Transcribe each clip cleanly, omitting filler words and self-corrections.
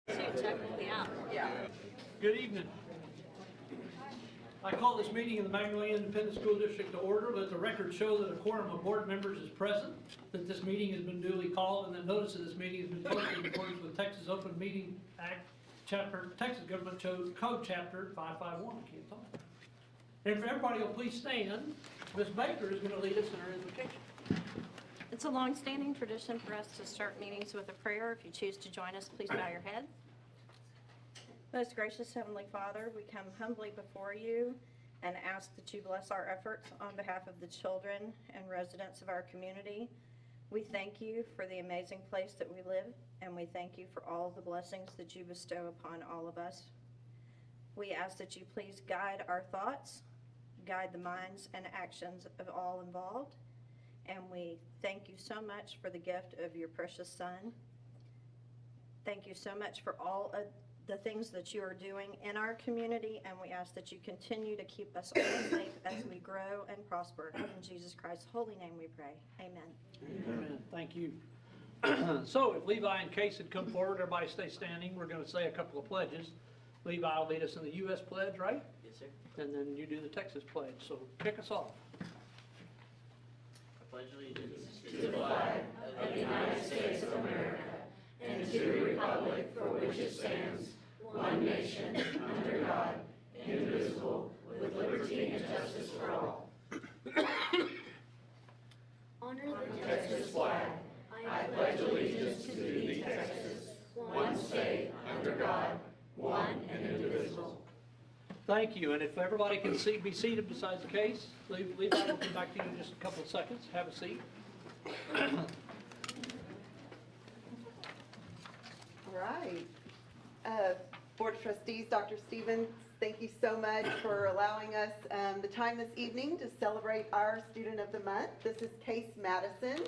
Technically out. Yeah. Good evening. I call this meeting of the Magnolia Independent School District to order. Let the record show that a quorum of board members is present, that this meeting has been duly called, and that notice of this meeting has been posted in accordance with Texas Open Meeting Act, Texas Government Code Chapter 551. I can't talk. And if everybody will please stand, Ms. Baker is going to lead us in our invocation. It's a long-standing tradition for us to start meetings with a prayer. If you choose to join us, please bow your head. Most gracious Heavenly Father, we come humbly before you and ask that you bless our efforts on behalf of the children and residents of our community. We thank you for the amazing place that we live, and we thank you for all of the blessings that you bestow upon all of us. We ask that you please guide our thoughts, guide the minds and actions of all involved, and we thank you so much for the gift of your precious Son. Thank you so much for all of the things that you are doing in our community, and we ask that you continue to keep us all safe as we grow and prosper. In Jesus Christ's holy name we pray. Amen. Amen. Thank you. So if Levi and Case had come forward, everybody stay standing. We're going to say a couple of pledges. Levi will lead us in the U.S. pledge, right? Yes, sir. And then you do the Texas pledge. So kick us off. I pledge allegiance to the flag of the United States of America and to the republic for which it stands, one nation, under God, indivisible, with liberty and justice for all. Honor the Texas flag. I pledge allegiance to thee, Texas, one state, under God, one and indivisible. Thank you. And if everybody can be seated besides the Case, Levi will come back to you in just a couple of seconds. Have a seat. All right. Board of Trustees, Dr. Stevens, thank you so much for allowing us the time this evening to celebrate our Student of the Month. This is Case Madison.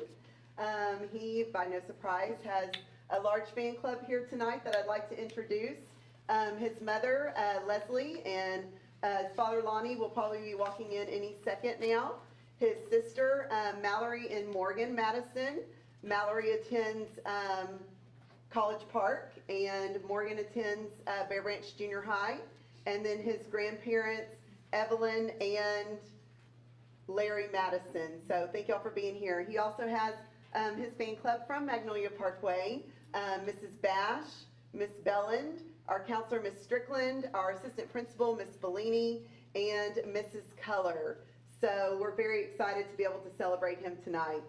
He, by no surprise, has a large fan club here tonight that I'd like to introduce. His mother, Leslie, and his father, Lonnie, will probably be walking in any second now. His sister, Mallory and Morgan Madison. Mallory attends College Park, and Morgan attends Bear Branch Junior High. And then his grandparents, Evelyn and Larry Madison. So thank y'all for being here. He also has his fan club from Magnolia Parkway, Mrs. Bash, Miss Belland, our counselor, Miss Strickland, our assistant principal, Miss Bellini, and Mrs. Culler. So we're very excited to be able to celebrate him tonight.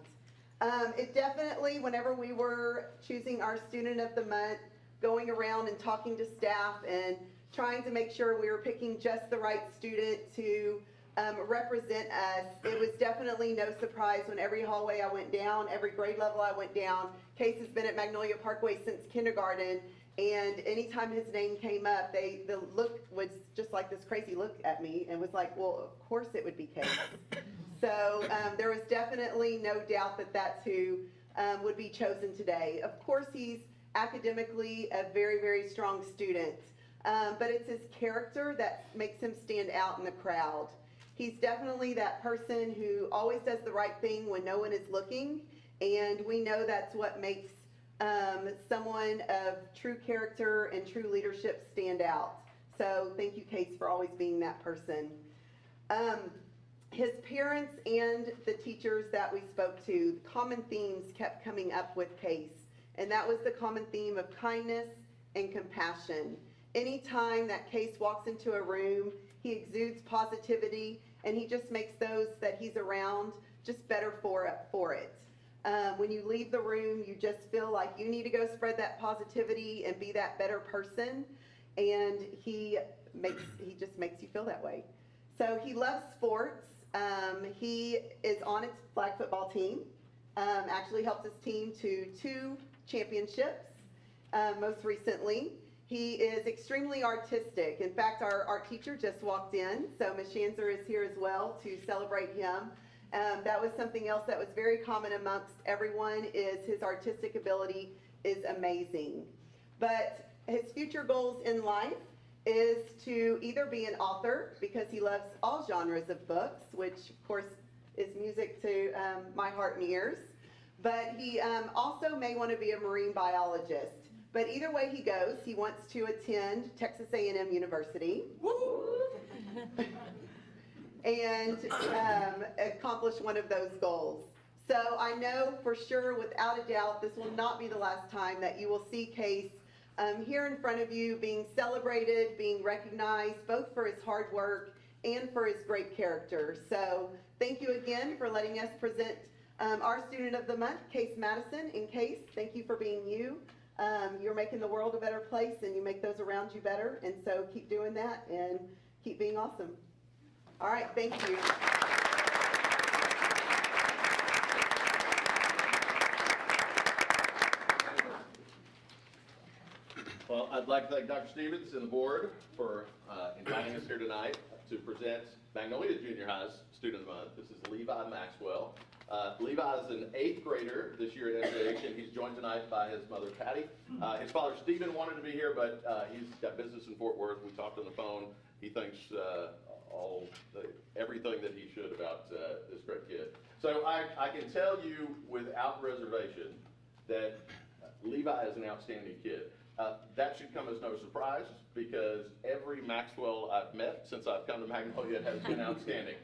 It definitely, whenever we were choosing our Student of the Month, going around and talking to staff and trying to make sure we were picking just the right student to represent us, it was definitely no surprise when every hallway I went down, every grade level I went down. Case has been at Magnolia Parkway since kindergarten, and anytime his name came up, the look was just like this crazy look at me and was like, well, of course it would be Case. So there was definitely no doubt that that's who would be chosen today. Of course, he's academically a very, very strong student, but it's his character that makes him stand out in the crowd. He's definitely that person who always does the right thing when no one is looking, and we know that's what makes someone of true character and true leadership stand out. So thank you, Case, for always being that person. His parents and the teachers that we spoke to, common themes kept coming up with Case, and that was the common theme of kindness and compassion. Anytime that Case walks into a room, he exudes positivity, and he just makes those that he's around just better for it. When you leave the room, you just feel like you need to go spread that positivity and be that better person, and he just makes you feel that way. So he loves sports. He is on its flag football team, actually helped his team to 2 championships most recently. He is extremely artistic. In fact, our art teacher just walked in, so Ms. Shanzer is here as well to celebrate him. That was something else that was very common amongst everyone, is his artistic ability is amazing. But his future goals in life is to either be an author, because he loves all genres of books, which of course is music to my heart and ears. But he also may want to be a marine biologist. But either way he goes, he wants to attend Texas A&M University and accomplish one of those goals. So I know for sure, without a doubt, this will not be the last time that you will see Case here in front of you being celebrated, being recognized, both for his hard work and for his great character. So thank you again for letting us present our Student of the Month, Case Madison. And Case, thank you for being you. You're making the world a better place, and you make those around you better. And so keep doing that and keep being awesome. All right, thank you. Well, I'd like to thank Dr. Stevens and the board for inviting us here tonight to present Magnolia Junior High's Student of the Month. This is Levi Maxwell. Levi is an 8th grader this year at MJH, and he's joined tonight by his mother, Patty. His father, Stephen, wanted to be here, but he's got business in Fort Worth. We talked on the phone. He thinks everything that he should about this great kid. So I can tell you without reservation that Levi is an outstanding kid. That should come as no surprise, because every Maxwell I've met since I've come to Magnolia has been outstanding.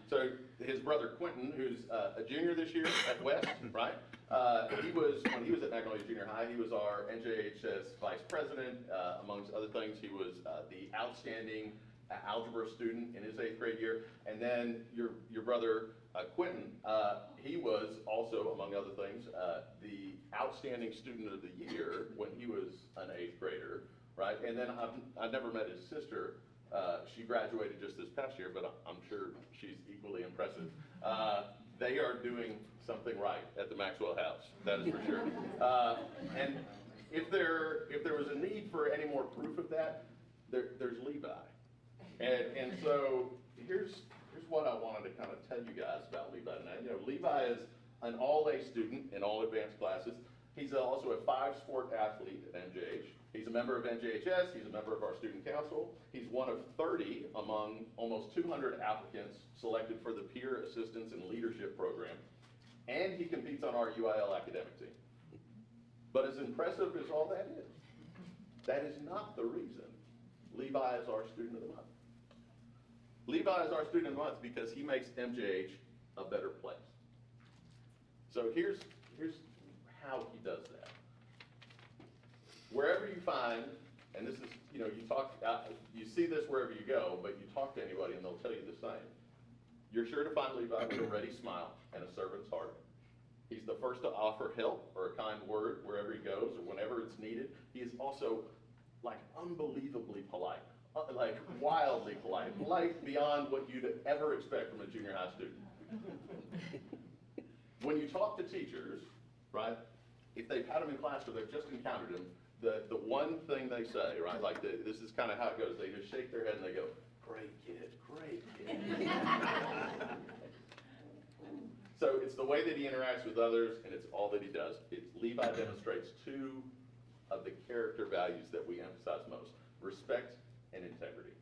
So his brother Quentin, who's a junior this year at West, right? When he was at Magnolia Junior High, he was our NJHS vice president. Amongst other things, he was the outstanding algebra student in his 8th grade year. And then your brother Quentin, he was also, among other things, the outstanding student of the year when he was an 8th grader, right? And then I've never met his sister. She graduated just this past year, but I'm sure she's equally impressive. They are doing something right at the Maxwell house, that is for sure. And if there was a need for any more proof of that, there's Levi. And so here's what I wanted to kind of tell you guys about Levi tonight. You know, Levi is an all-A student in all advanced classes. He's also a 5-sport athlete at MJH. He's a member of NJHS. He's a member of our student council. He's one of 30 among almost 200 applicants selected for the Peer Assistance and Leadership Program. And he competes on our UIL academic team. But as impressive as all that is not the reason Levi is our Student of the Month. Levi is our Student of the Month because he makes MJH a better place. So here's how he does that. Wherever you find, and this is, you know, you see this wherever you go, but you talk to anybody and they'll tell you the same. You're sure to find Levi with a ready smile and a servant's heart. He's the first to offer help or a kind word wherever he goes or whenever it's needed. He is also like unbelievably polite, like wildly polite beyond what you'd ever expect from a junior high student. When you talk to teachers, right, if they've had him in class or they've just encountered him, the one thing they say, right, like this is kind of how it goes. They just shake their head and they go, "Great kid, great kid." So it's the way that he interacts with others, and it's all that he does. Levi demonstrates two of the character values that we emphasize most: respect and integrity.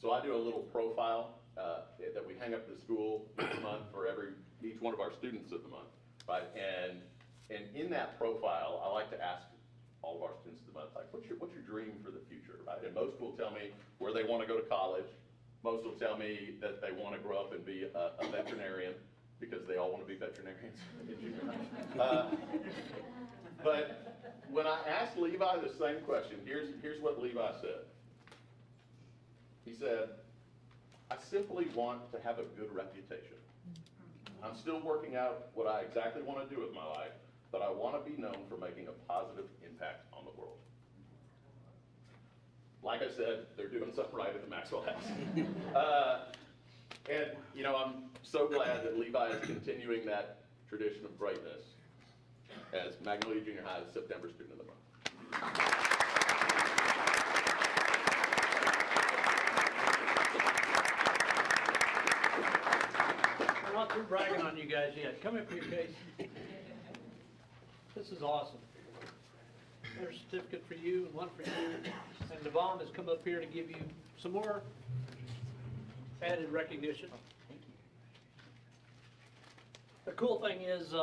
So I do a little profile that we hang up at the school each month for each one of our students of the month, right? And in that profile, I like to ask all of our students of the month, like, what's your dream for the future, right? And most will tell me where they want to go to college. Most will tell me that they want to grow up and be a veterinarian, because they all want to be veterinarians in junior high. But when I asked Levi the same question, here's what Levi said. He said, "I simply want to have a good reputation. I'm still working out what I exactly want to do with my life, but I want to be known for making a positive impact on the world." Like I said, they're doing something right at the Maxwell house. And, you know, I'm so glad that Levi is continuing that tradition of greatness as Magnolia Junior High's September Student of the Month. I'm not through bragging on you guys yet. Come up here, Case. This is awesome. There's a certificate for you and one for you. And Devon has come up here to give you some more added recognition. The cool thing is,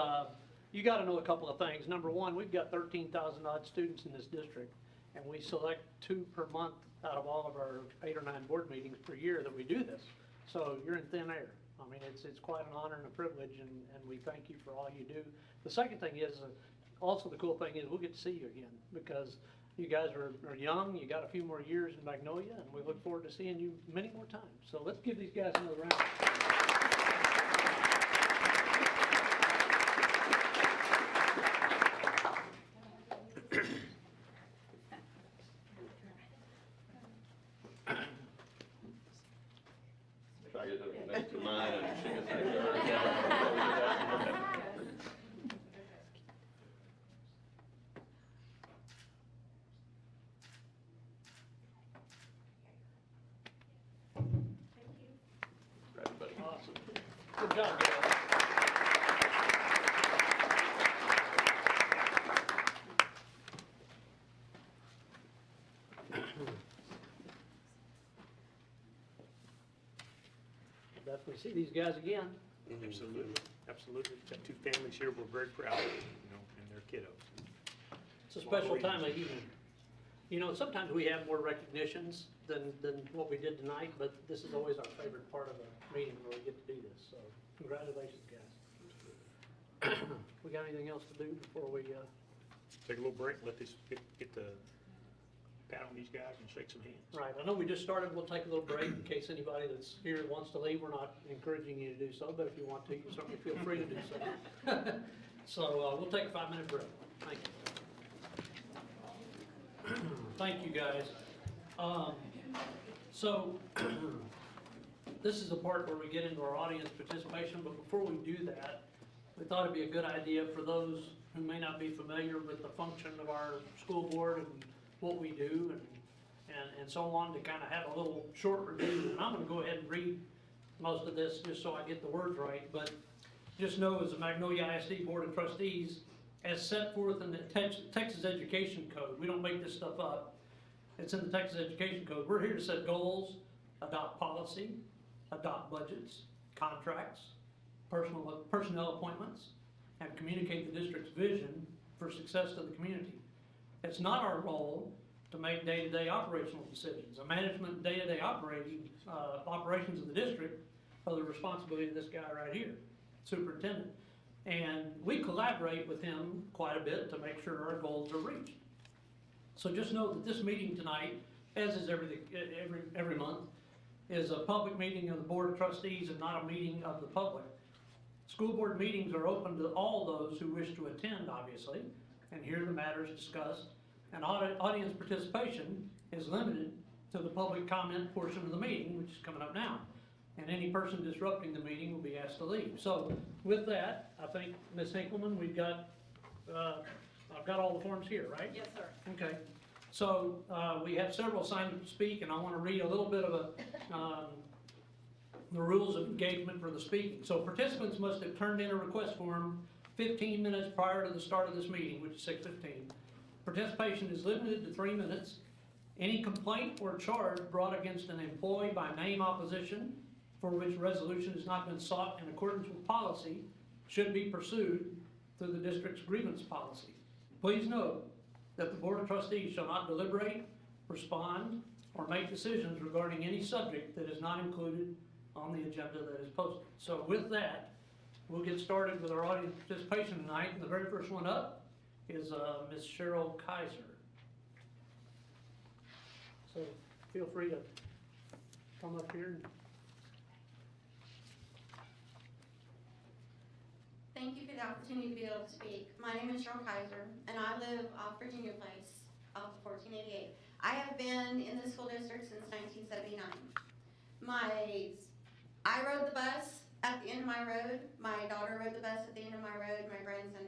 you gotta know a couple of things. Number one, we've got 13,000 odd students in this district, and we select 2 per month out of all of our 8 or 9 board meetings per year that we do this. So you're in thin air. I mean, it's quite an honor and a privilege, and we thank you for all you do. The second thing is, also the cool thing is we'll get to see you again, because you guys are young, you got a few more years in Magnolia, and we look forward to seeing you many more times. So let's give these guys another round. Try to get it next to mine and she gets next to her. Grab it, buddy. Awesome. Good job, guys. Definitely see these guys again. Absolutely, absolutely. Got 2 families here we're very proud of, and their kiddos. It's a special time of evening. You know, sometimes we have more recognitions than what we did tonight, but this is always our favorite part of the meeting where we get to do this, so congratulations, guys. We got anything else to do before we, Take a little break, let this get the pat on these guys and shake some hands. right, I know we just started, we'll take a little break in case anybody that's here wants to leave. We're not encouraging you to do so, but if you want to, you certainly feel free to do so. So, we'll take a 5-minute break. Thank you. Thank you, guys. So, this is the part where we get into our audience participation, but before we do that, we thought it'd be a good idea for those who may not be familiar with the function of our school board and what we do and so on, to kind of have a little short review. And I'm gonna go ahead and read most of this just so I get the words right, but just know as the Magnolia ISD Board of Trustees, as set forth in the Texas Education Code, we don't make this stuff up, it's in the Texas Education Code, we're here to set goals, adopt policy, adopt budgets, contracts, personnel appointments, and communicate the district's vision for success to the community. It's not our role to make day-to-day operational decisions. The management day-to-day operations of the district are the responsibility of this guy right here, superintendent. And we collaborate with him quite a bit to make sure our goals are reached. So just know that this meeting tonight, as is every month, is a public meeting of the Board of Trustees and not a meeting of the public. School board meetings are open to all those who wish to attend, obviously, and hear the matters discussed. And audience participation is limited to the public comment portion of the meeting, which is coming up now. And any person disrupting the meeting will be asked to leave. So with that, I think, Ms. Hinkleman, we've got, I've got all the forms here, right? Yes, sir. Okay. So we have several signed up to speak, and I want to read a little bit of the rules of engagement for the speaking. So participants must have turned in a request form 15 minutes prior to the start of this meeting, which is 6:15. Participation is limited to 3 minutes. Any complaint or charge brought against an employee by name opposition for which resolution has not been sought in accordance with policy should be pursued through the district's grievance policy. Please note that the Board of Trustees shall not deliberate, respond, or make decisions regarding any subject that is not included on the agenda that is posted. So with that, we'll get started with our audience participation tonight. And the very first one up is Ms. Cheryl Kaiser. So feel free to come up here. Thank you for the opportunity to be able to speak. My name is Cheryl Kaiser, and I live off Virginia Place, off 1488. I have been in the school district since 1979. I rode the bus at the end of my road. My daughter rode the bus at the end of my road. My grandson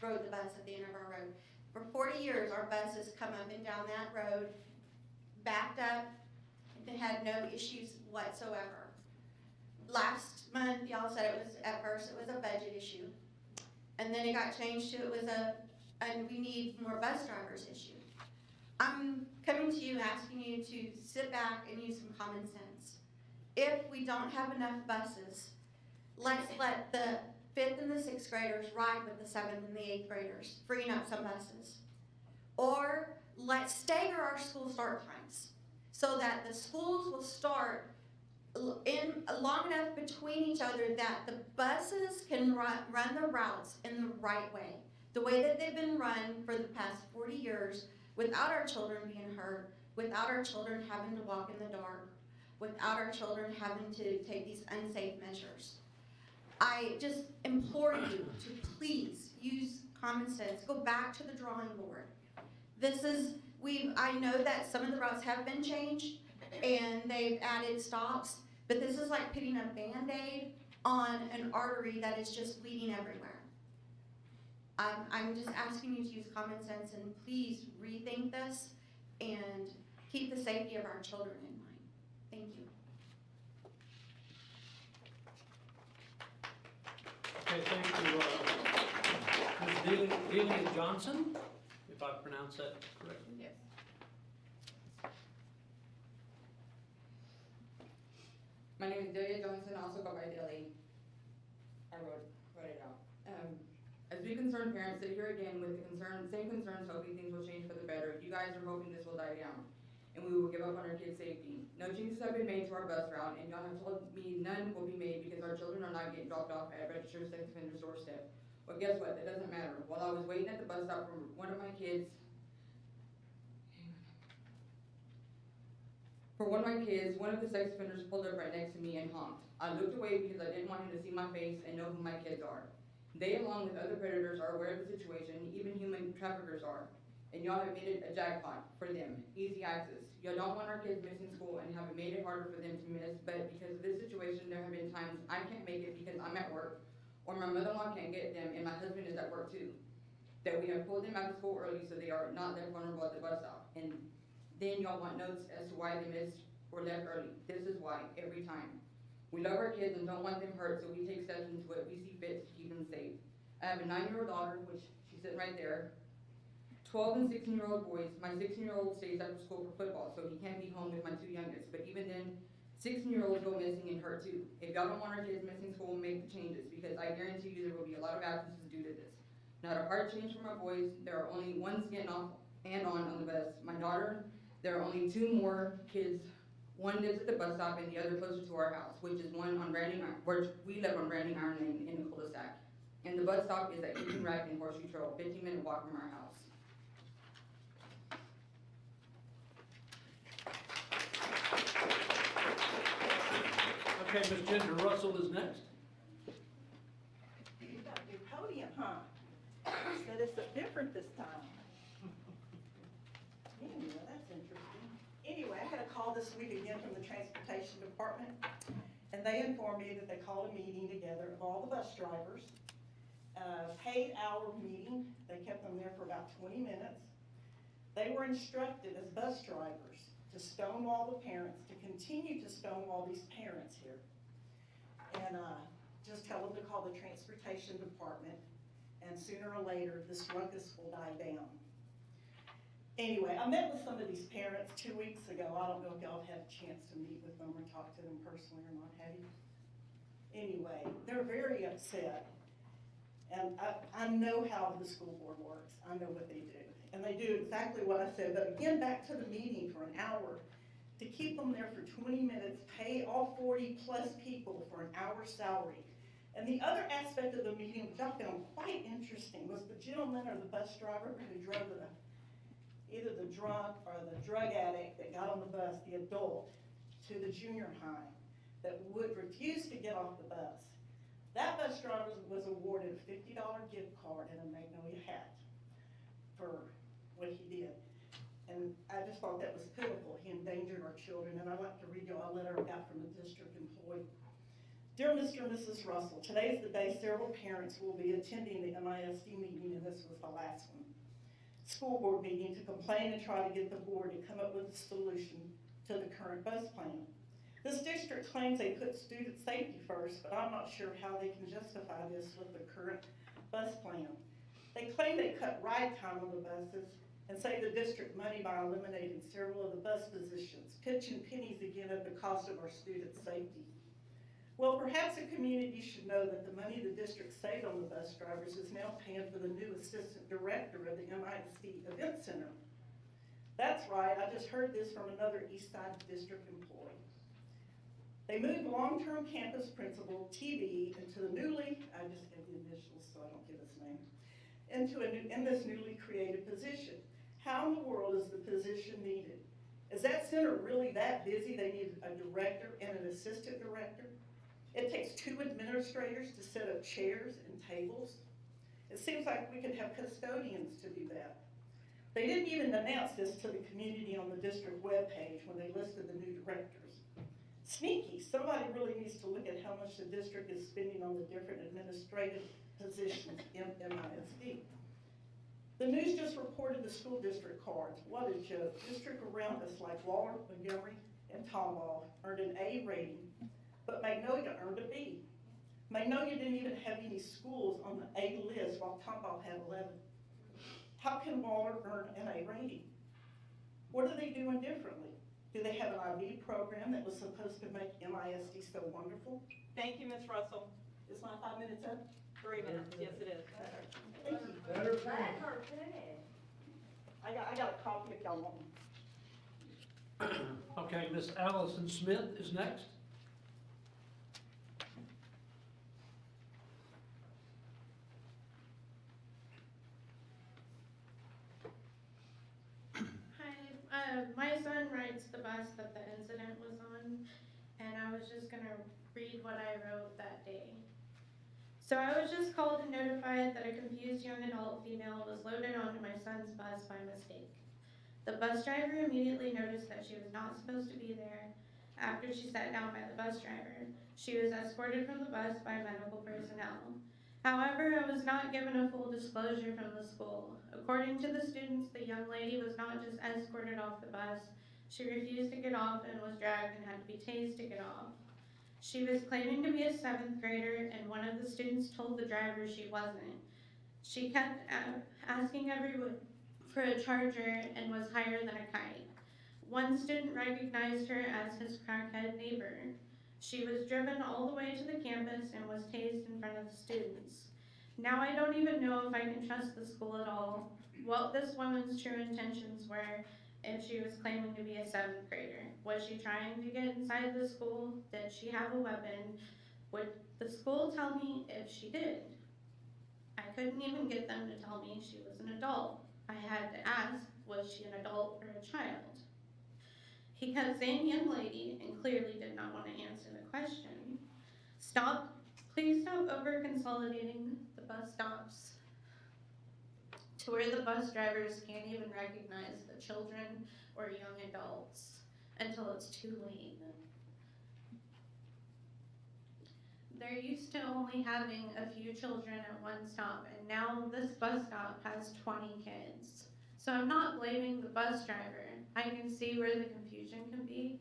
rode the bus at the end of our road. For 40 years, our buses come up and down that road, backed up, and had no issues whatsoever. Last month, y'all said at first it was a budget issue. And then it got changed to and we need more bus drivers issue. I'm coming to you, asking you to sit back and use some common sense. If we don't have enough buses, let's let the fifth and the sixth graders ride with the seventh and the eighth graders, freeing up some buses. Or let's stagger our school start times so that the schools will start in long enough between each other that the buses can run the routes in the right way. The way that they've been run for the past 40 years without our children being hurt, without our children having to walk in the dark, without our children having to take these unsafe measures. I just implore you to please use common sense. Go back to the drawing board. I know that some of the routes have been changed and they've added stops, but this is like putting a Band-Aid on an artery that is just bleeding everywhere. I'm just asking you to use common sense and please rethink this and keep the safety of our children in mind. Thank you. Okay, thank you, Ms. Delia Johnson, if I pronounced that correctly. Yes. My name is Delia Johnson, I also go by Dilly. I wrote it out. As we concerned parents sit here again with the same concerns, hoping things will change for the better. You guys are hoping this will die down, and we will give up on our kids' safety. No changes have been made to our bus route, and y'all have told me none will be made because our children are not getting dropped off at a registered sex offender's doorstep. But guess what? That doesn't matter. While I was waiting at the bus stop for one of my kids, one of the sex offenders pulled up right next to me and honked. I looked away because I didn't want him to see my face and know who my kids are. They, along with other predators, are aware of the situation, even human traffickers are. And y'all have made it a jackpot for them, easy access. Y'all don't want our kids missing school and have made it harder for them to miss, but because of this situation, there have been times I can't make it because I'm at work, or my mother-in-law can't get them, and my husband is at work too. That we have pulled them out of school early so they are not left vulnerable at the bus stop. And then y'all want notes as to why they missed or left early. This is why, every time. We love our kids and don't want them hurt, so we take steps into what we see fit to keep them safe. I have a 9-year-old daughter, which she's sitting right there, 12 and 16-year-old boys. My 16-year-old stays after school for football, so he can't be home with my 2 youngest. But even then, 16-year-olds go missing and hurt too. If y'all don't want our kids missing school, make the changes, because I guarantee you there will be a lot of absences due to this. Not a hard change for my boys. There are only ones getting off and on the bus. My daughter, there are only 2 more kids. One lives at the bus stop and the other closer to our house, which is one on Branding Iron, where we live on Branding Iron Lane in the cul-de-sac. And the bus stop is at 18 Rack and Horseshoe Trail, 15-minute walk from our house. Okay, Ms. Ginger Russell is next. You got your podium, huh? Said it's different this time. Anyway, that's interesting. Anyway, I had a call this week again from the Transportation Department, and they informed me that they called a meeting together of all the bus drivers. Paid hour meeting. They kept them there for about 20 minutes. They were instructed as bus drivers to stonewall the parents, to continue to stonewall these parents here. And just tell them to call the Transportation Department, and sooner or later, this ruckus will die down. Anyway, I met with some of these parents 2 weeks ago. I don't know if y'all have had a chance to meet with them or talk to them personally or not, have you? Anyway, they're very upset. And I know how the school board works. I know what they do. And they do exactly what I said. But again, back to the meeting for an hour, to keep them there for 20 minutes, pay all 40 plus people for an hour's salary. And the other aspect of the meeting, which I found quite interesting, was the gentleman or the bus driver who drove either the drunk or the drug addict that got on the bus, the adult, to the junior high, that would refuse to get off the bus. That bus driver was awarded a $50 gift card and a Magnolia hat for what he did. And I just thought that was pitiful. He endangered our children. And I'd like to read you a letter I got from a district employee. Dear Mr. and Mrs. Russell, today is the day several parents will be attending the MISD meeting, and this was the last one. School board meeting to complain and try to get the board to come up with a solution to the current bus plan. This district claims they put student safety first, but I'm not sure how they can justify this with the current bus plan. They claim they cut ride time on the buses and save the district money by eliminating several of the bus positions, pitching pennies again at the cost of our student safety. Well, perhaps the community should know that the money the district saved on the bus drivers is now paying for the new assistant director of the MISD Event Center. That's right, I just heard this from another East Side District employee. They moved long-term campus principal, TB, into the newly, I just gave the initials so I don't give his name, in this newly created position. How in the world is the position needed? Is that center really that busy they need a director and an assistant director? It takes 2 administrators to set up chairs and tables. It seems like we could have custodians to do that. They didn't even announce this to the community on the district webpage when they listed the new directors. Sneaky, somebody really needs to look at how much the district is spending on the different administrative positions in MISD. The news just reported the school district cards. What a joke. Districts around us like Waller, Montgomery, and Tomball earned an A rating, but Magnolia earned a B. Magnolia didn't even have any schools on the A list while Tomball had 11. How can Waller earn an A rating? What are they doing differently? Do they have an IB program that was supposed to make MISD so wonderful? Thank you, Ms. Russell. Is my 5 minutes up? 3 minutes, yes it is. Thank you. I got a copy if y'all want one. Okay, Miss Allison Smith is next. Hi, my son rides the bus that the incident was on, and I was just gonna read what I wrote that day. So I was just called and notified that a confused young adult female was loaded onto my son's bus by mistake. The bus driver immediately noticed that she was not supposed to be there. After she sat down by the bus driver, she was escorted from the bus by medical personnel. However, I was not given a full disclosure from the school. According to the students, the young lady was not just escorted off the bus, she refused to get off and was dragged and had to be tased to get off. She was claiming to be a 7th grader, and one of the students told the driver she wasn't. She kept asking everyone for a charger and was higher than a kite. One student recognized her as his crackhead neighbor. She was driven all the way to the campus and was tased in front of the students. Now I don't even know if I can trust the school at all, what this woman's true intentions were, if she was claiming to be a 7th grader. Was she trying to get inside the school? Did she have a weapon? Would the school tell me if she did? I couldn't even get them to tell me she was an adult. I had to ask, was she an adult or a child? He kept saying young lady and clearly did not want to answer the question. Please stop over consolidating the bus stops to where the bus drivers can't even recognize the children or young adults until it's too late. They're used to only having a few children at one stop, and now this bus stop has 20 kids. So I'm not blaming the bus driver. I can see where the confusion can be,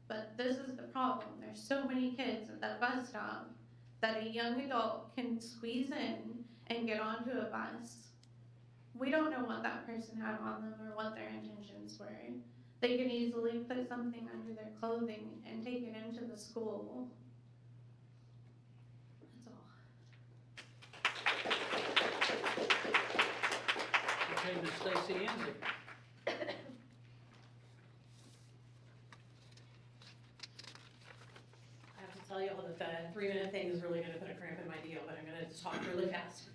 but this is the problem. There's so many kids at that bus stop that a young adult can squeeze in and get onto a bus. We don't know what that person had on them or what their intentions were. They can easily put something under their clothing and take it into the school. That's all. Okay, Miss Stacy Ansley. I have to tell you all that the 3-minute thing is really gonna put a cramp in my deal, but I'm gonna just talk really fast.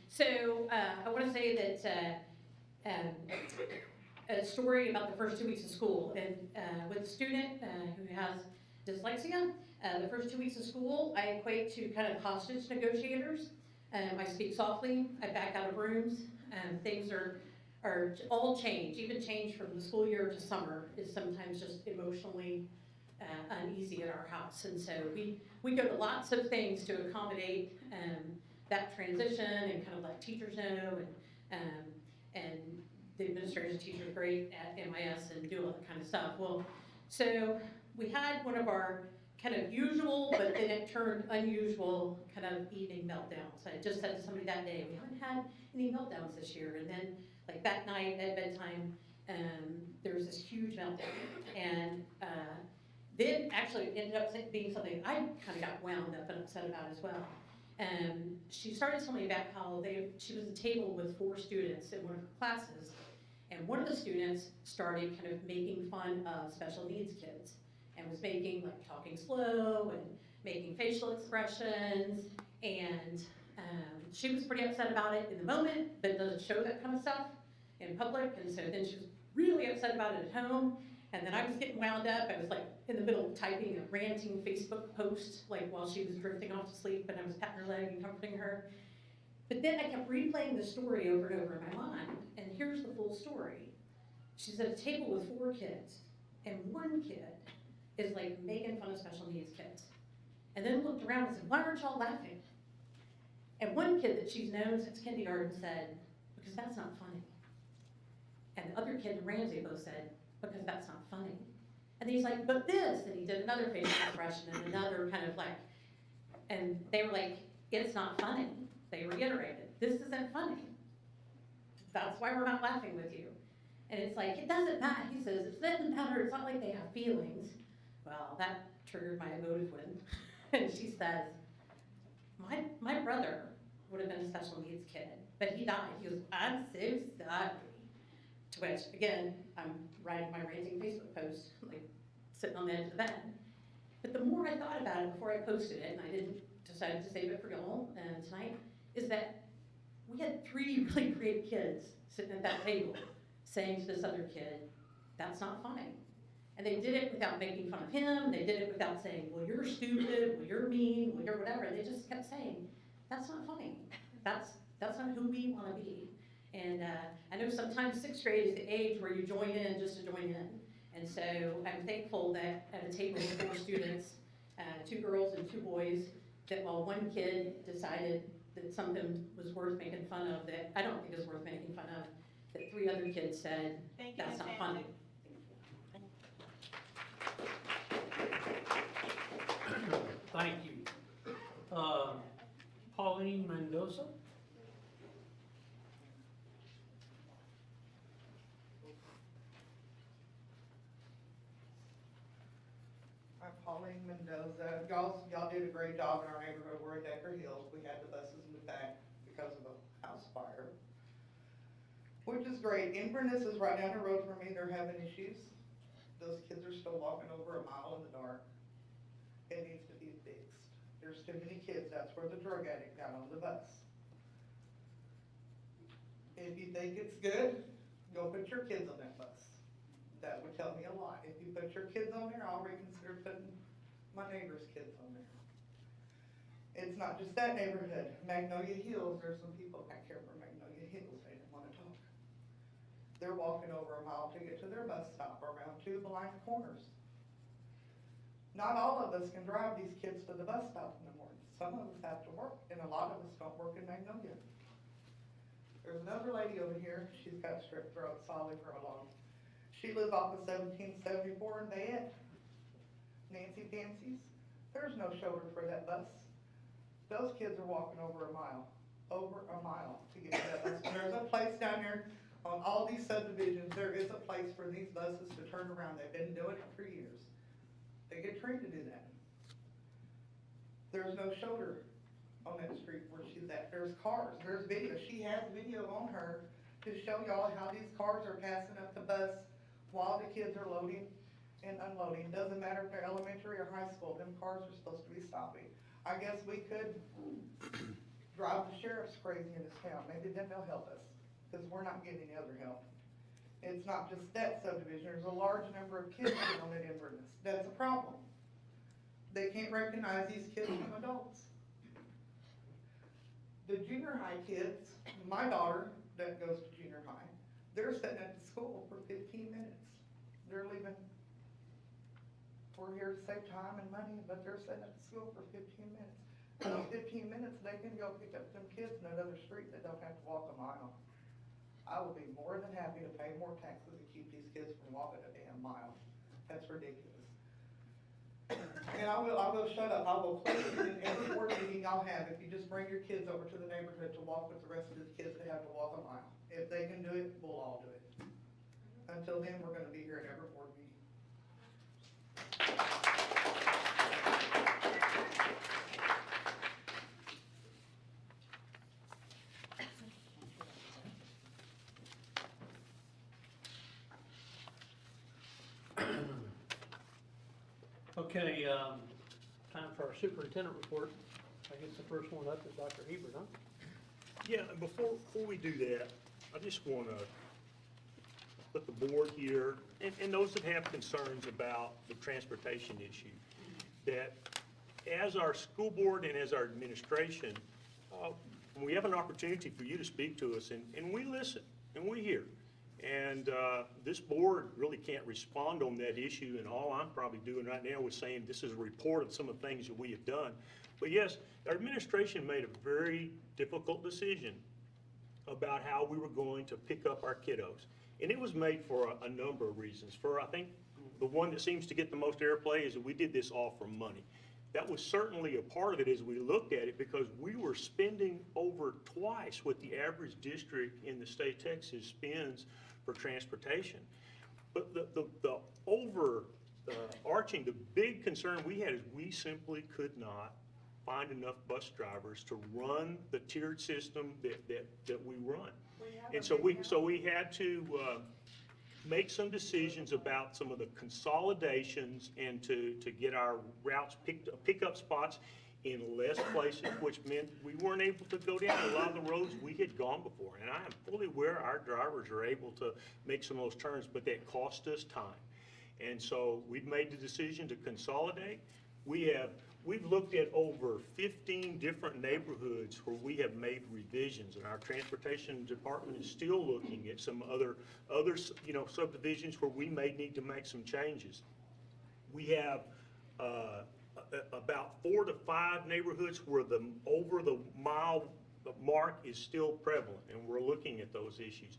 So I wanna say that a story about the first 2 weeks of school, and with a student who has dyslexia, the first 2 weeks of school, I equate to kind of hostage negotiators. I speak softly, I back out of rooms, things are all change, even change from the school year to summer is sometimes just emotionally uneasy at our house. And so we go to lots of things to accommodate that transition and kind of let teachers know, and the administrators and teachers are great at MIS and do all that kind of stuff. Well, so we had one of our kind of usual, but then it turned unusual kind of evening meltdowns. I just said to somebody that day, we haven't had any meltdowns this year. And then like that night at bedtime, there was this huge meltdown. And Then actually it ended up being something I kind of got wound up and upset about as well. She started telling me about how she was at a table with 4 students in one of her classes, and one of the students started kind of making fun of special needs kids and was making, like, talking slow and making facial expressions, and she was pretty upset about it in the moment, but doesn't show that kind of stuff in public, and so then she was really upset about it at home, and then I was getting wound up. I was like in the middle of typing a ranting Facebook post, like while she was drifting off to sleep, and I was patting her leg and comforting her. But then I kept replaying the story over and over in my mind, and here's the full story. She's at a table with 4 kids, and one kid is like making fun of special needs kids. And then looked around and said, why aren't y'all laughing? And one kid that she's known since kindergarten said, because that's not funny. And the other kid and Ramsey both said, because that's not funny. And he's like, but this, and he did another facial expression and another kind of like, and they were like, it's not funny. They reiterated, this isn't funny. That's why we're not laughing with you. And it's like, it doesn't matter. He says, it doesn't matter. It's not like they have feelings. Well, that triggered my emotive one. And she says, my brother would have been a special needs kid, but he died. He goes, I'm so sorry. To which, again, I'm writing my ranting Facebook post, like sitting on the edge of the bed. But the more I thought about it before I posted it, and I didn't decide to save it for y'all tonight, is that we had 3 really great kids sitting at that table saying to this other kid, that's not funny. And they did it without making fun of him. They did it without saying, well, you're stupid, well, you're mean, well, you're whatever. They just kept saying, that's not funny. That's not who we want to be. And I know sometimes 6th grade is the age where you join in just to join in. And so I'm thankful that at a table with 4 students, 2 girls and 2 boys, that while one kid decided that something was worth making fun of that I don't think is worth making fun of, that 3 other kids said, Thank you, that's Ms. not funny. Thank you. Pauline Mendoza? I'm Pauline Mendoza. Y'all did a great job in our neighborhood. We're in Decker Hills. We had the buses in the back because of a house fire, which is great. Inverness is right down the road from me. They're having issues. Those kids are still walking over a mile in the dark. It needs to be fixed. There's too many kids. That's where the drug addict got on the bus. If you think it's good, go put your kids on that bus. That would tell me a lot. If you put your kids on there, I'll reconsider putting my neighbor's kids on there. It's not just that neighborhood. Magnolia Hills, there's some people back here from Magnolia Hills, they didn't want to talk. They're walking over a mile to get to their bus stop around 2 blind corners. Not all of us can drive these kids to the bus stop in the morning. Some of us have to work, and a lot of us don't work in Magnolia. There's another lady over here, she's got strep throat, solid for a long. She lives off of 1774 in Bayette. Nancy Fancy's. There's no shoulder for that bus. Those kids are walking over a mile to get to that bus. And there's a place down there on all these subdivisions, there is a place for these buses to turn around. They've been doing it for years. They get trained to do that. There's no shoulder on that street where she's at. There's cars, there's video. She has video on her to show y'all how these cars are passing up the bus while the kids are loading and unloading. Doesn't matter if they're elementary or high school, them cars are supposed to be stopping. I guess we could drive the sheriffs crazy in this town. Maybe then they'll help us, because we're not getting any other help. It's not just that subdivision. There's a large number of kids on it in Inverness. That's a problem. They can't recognize these kids from adults. The junior high kids, my daughter that goes to junior high, they're sitting at the school for 15 minutes. They're leaving. We're here to save time and money, but they're sitting at the school for 15 minutes. In those 15 minutes, they can go pick up some kids in another street that don't have to walk a mile. I would be more than happy to pay more taxes to keep these kids from walking a damn mile. That's ridiculous. And I will shut up. I will please in every board meeting I'll have, if you just bring your kids over to the neighborhood to walk with the rest of the kids that have to walk a mile. If they can do it, we'll all do it. Until then, we're gonna be here at every board meeting. Okay, time for our superintendent report. I guess the first one up is Dr. Hebert, huh? Yeah, and before we do that, I just want to let the board here, and those that have concerns about the transportation issue, that as our school board and as our administration, when we have an opportunity for you to speak to us, and we listen, and we hear. And this board really can't respond on that issue, and all I'm probably doing right now is saying this is a report of some of the things that we have done. But yes, our administration made a very difficult decision about how we were going to pick up our kiddos. And it was made for a number of reasons. For, I think, the one that seems to get the most airplay is that we did this all for money. That was certainly a part of it as we looked at it, because we were spending over twice what the average district in the state of Texas spends for transportation. But the overarching, the big concern we had is we simply could not find enough bus drivers to run the tiered system that we run. And so we had to make some decisions about some of the consolidations and to get our routes pick up spots in less places, which meant we weren't able to go down a lot of the roads we had gone before. And I am fully aware our drivers are able to make some of those turns, but that cost us time. And so we've made the decision to consolidate. We've looked at over 15 different neighborhoods where we have made revisions, and our transportation department is still looking at some other subdivisions where we may need to make some changes. We have about 4 to 5 neighborhoods where the over the mile mark is still prevalent, and we're looking at those issues.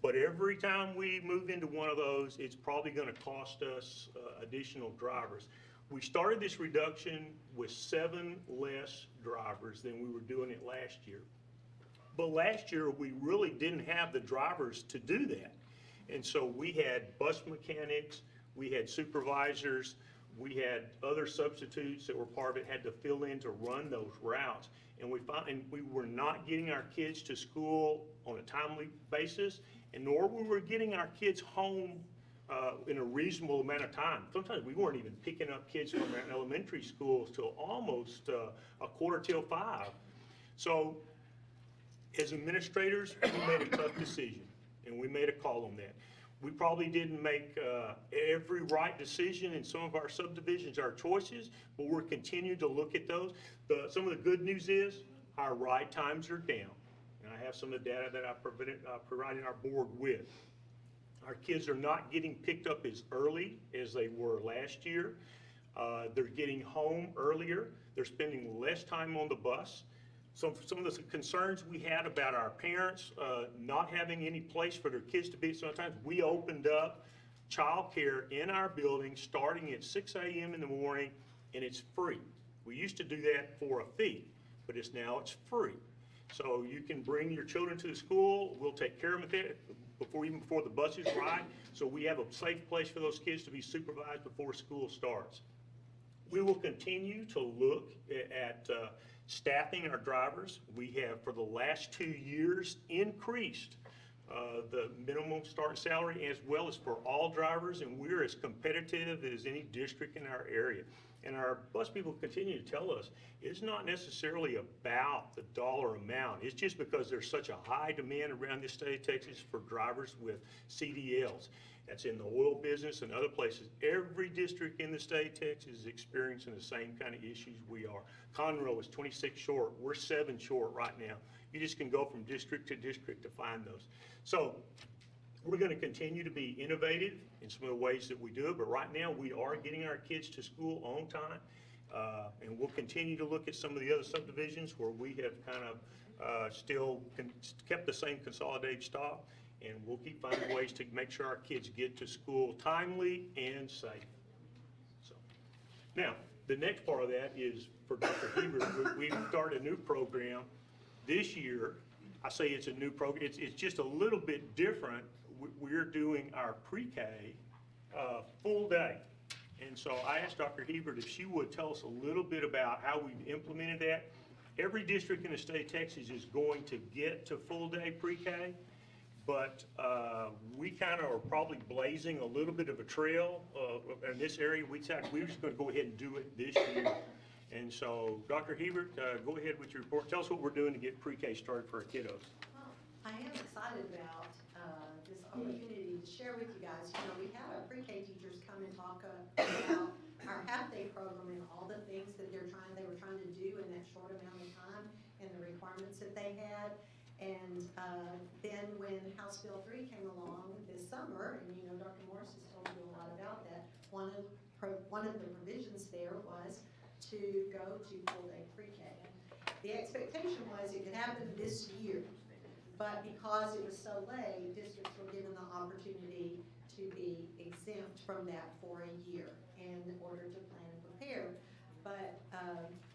But every time we move into one of those, it's probably going to cost us additional drivers. We started this reduction with 7 less drivers than we were doing it last year. But last year, we really didn't have the drivers to do that. And so we had bus mechanics, we had supervisors, we had other substitutes that were part of it, had to fill in to run those routes. And we were not getting our kids to school on a timely basis, and nor were we getting our kids home in a reasonable amount of time. Sometimes we weren't even picking up kids from our elementary schools till almost a quarter till 5. So as administrators, we made a tough decision, and we made a call on that. We probably didn't make every right decision in some of our subdivisions, our choices, but we're continuing to look at those. Some of the good news is our ride times are down. And I have some of the data that I provided our board with. Our kids are not getting picked up as early as they were last year. They're getting home earlier. They're spending less time on the bus. Some of the concerns we had about our parents not having any place for their kids to be, sometimes we opened up childcare in our building starting at 6 a.m. in the morning, and it's free. We used to do that for a fee, but now it's free. So you can bring your children to the school. We'll take care of them even before the buses ride. So we have a safe place for those kids to be supervised before school starts. We will continue to look at staffing our drivers. We have, for the last 2 years, increased the minimum start salary as well as for all drivers, and we're as competitive as any district in our area. And our bus people continue to tell us it's not necessarily about the dollar amount. It's just because there's such a high demand around the state of Texas for drivers with CDLs. That's in the oil business and other places. Every district in the state of Texas is experiencing the same kind of issues we are. Conroe is 26 short. We're 7 short right now. You just can go from district to district to find those. So we're going to continue to be innovative in some of the ways that we do it, but right now we are getting our kids to school on time, and we'll continue to look at some of the other subdivisions where we have kind of still kept the same consolidated stock, and we'll keep finding ways to make sure our kids get to school timely and safe. So now, the next part of that is for Dr. Hebert. We've started a new program this year. I say it's a new program. It's just a little bit different. We're doing our pre-K full day. And so I asked Dr. Hebert if she would tell us a little bit about how we've implemented that. Every district in the state of Texas is going to get to full day pre-K, But we kind of are probably blazing a little bit of a trail in this area. We decided we were just going to go ahead and do it this year. And so, Dr. Hebert, go ahead with your report. Tell us what we're doing to get pre-K started for our kiddos. Well, I am excited about this opportunity to share with you guys. You know, we had our pre-K teachers come and talk about our half-day program and all the things that they were trying to do in that short amount of time and the requirements that they had. And then when House Bill 3 came along this summer, and you know, Dr. Morris has told you a lot about that, one of the provisions there was to go to full-day pre-K. The expectation was it could happen this year, but because it was so late, districts were given the opportunity to be exempt from that for a year in order to plan and prepare. But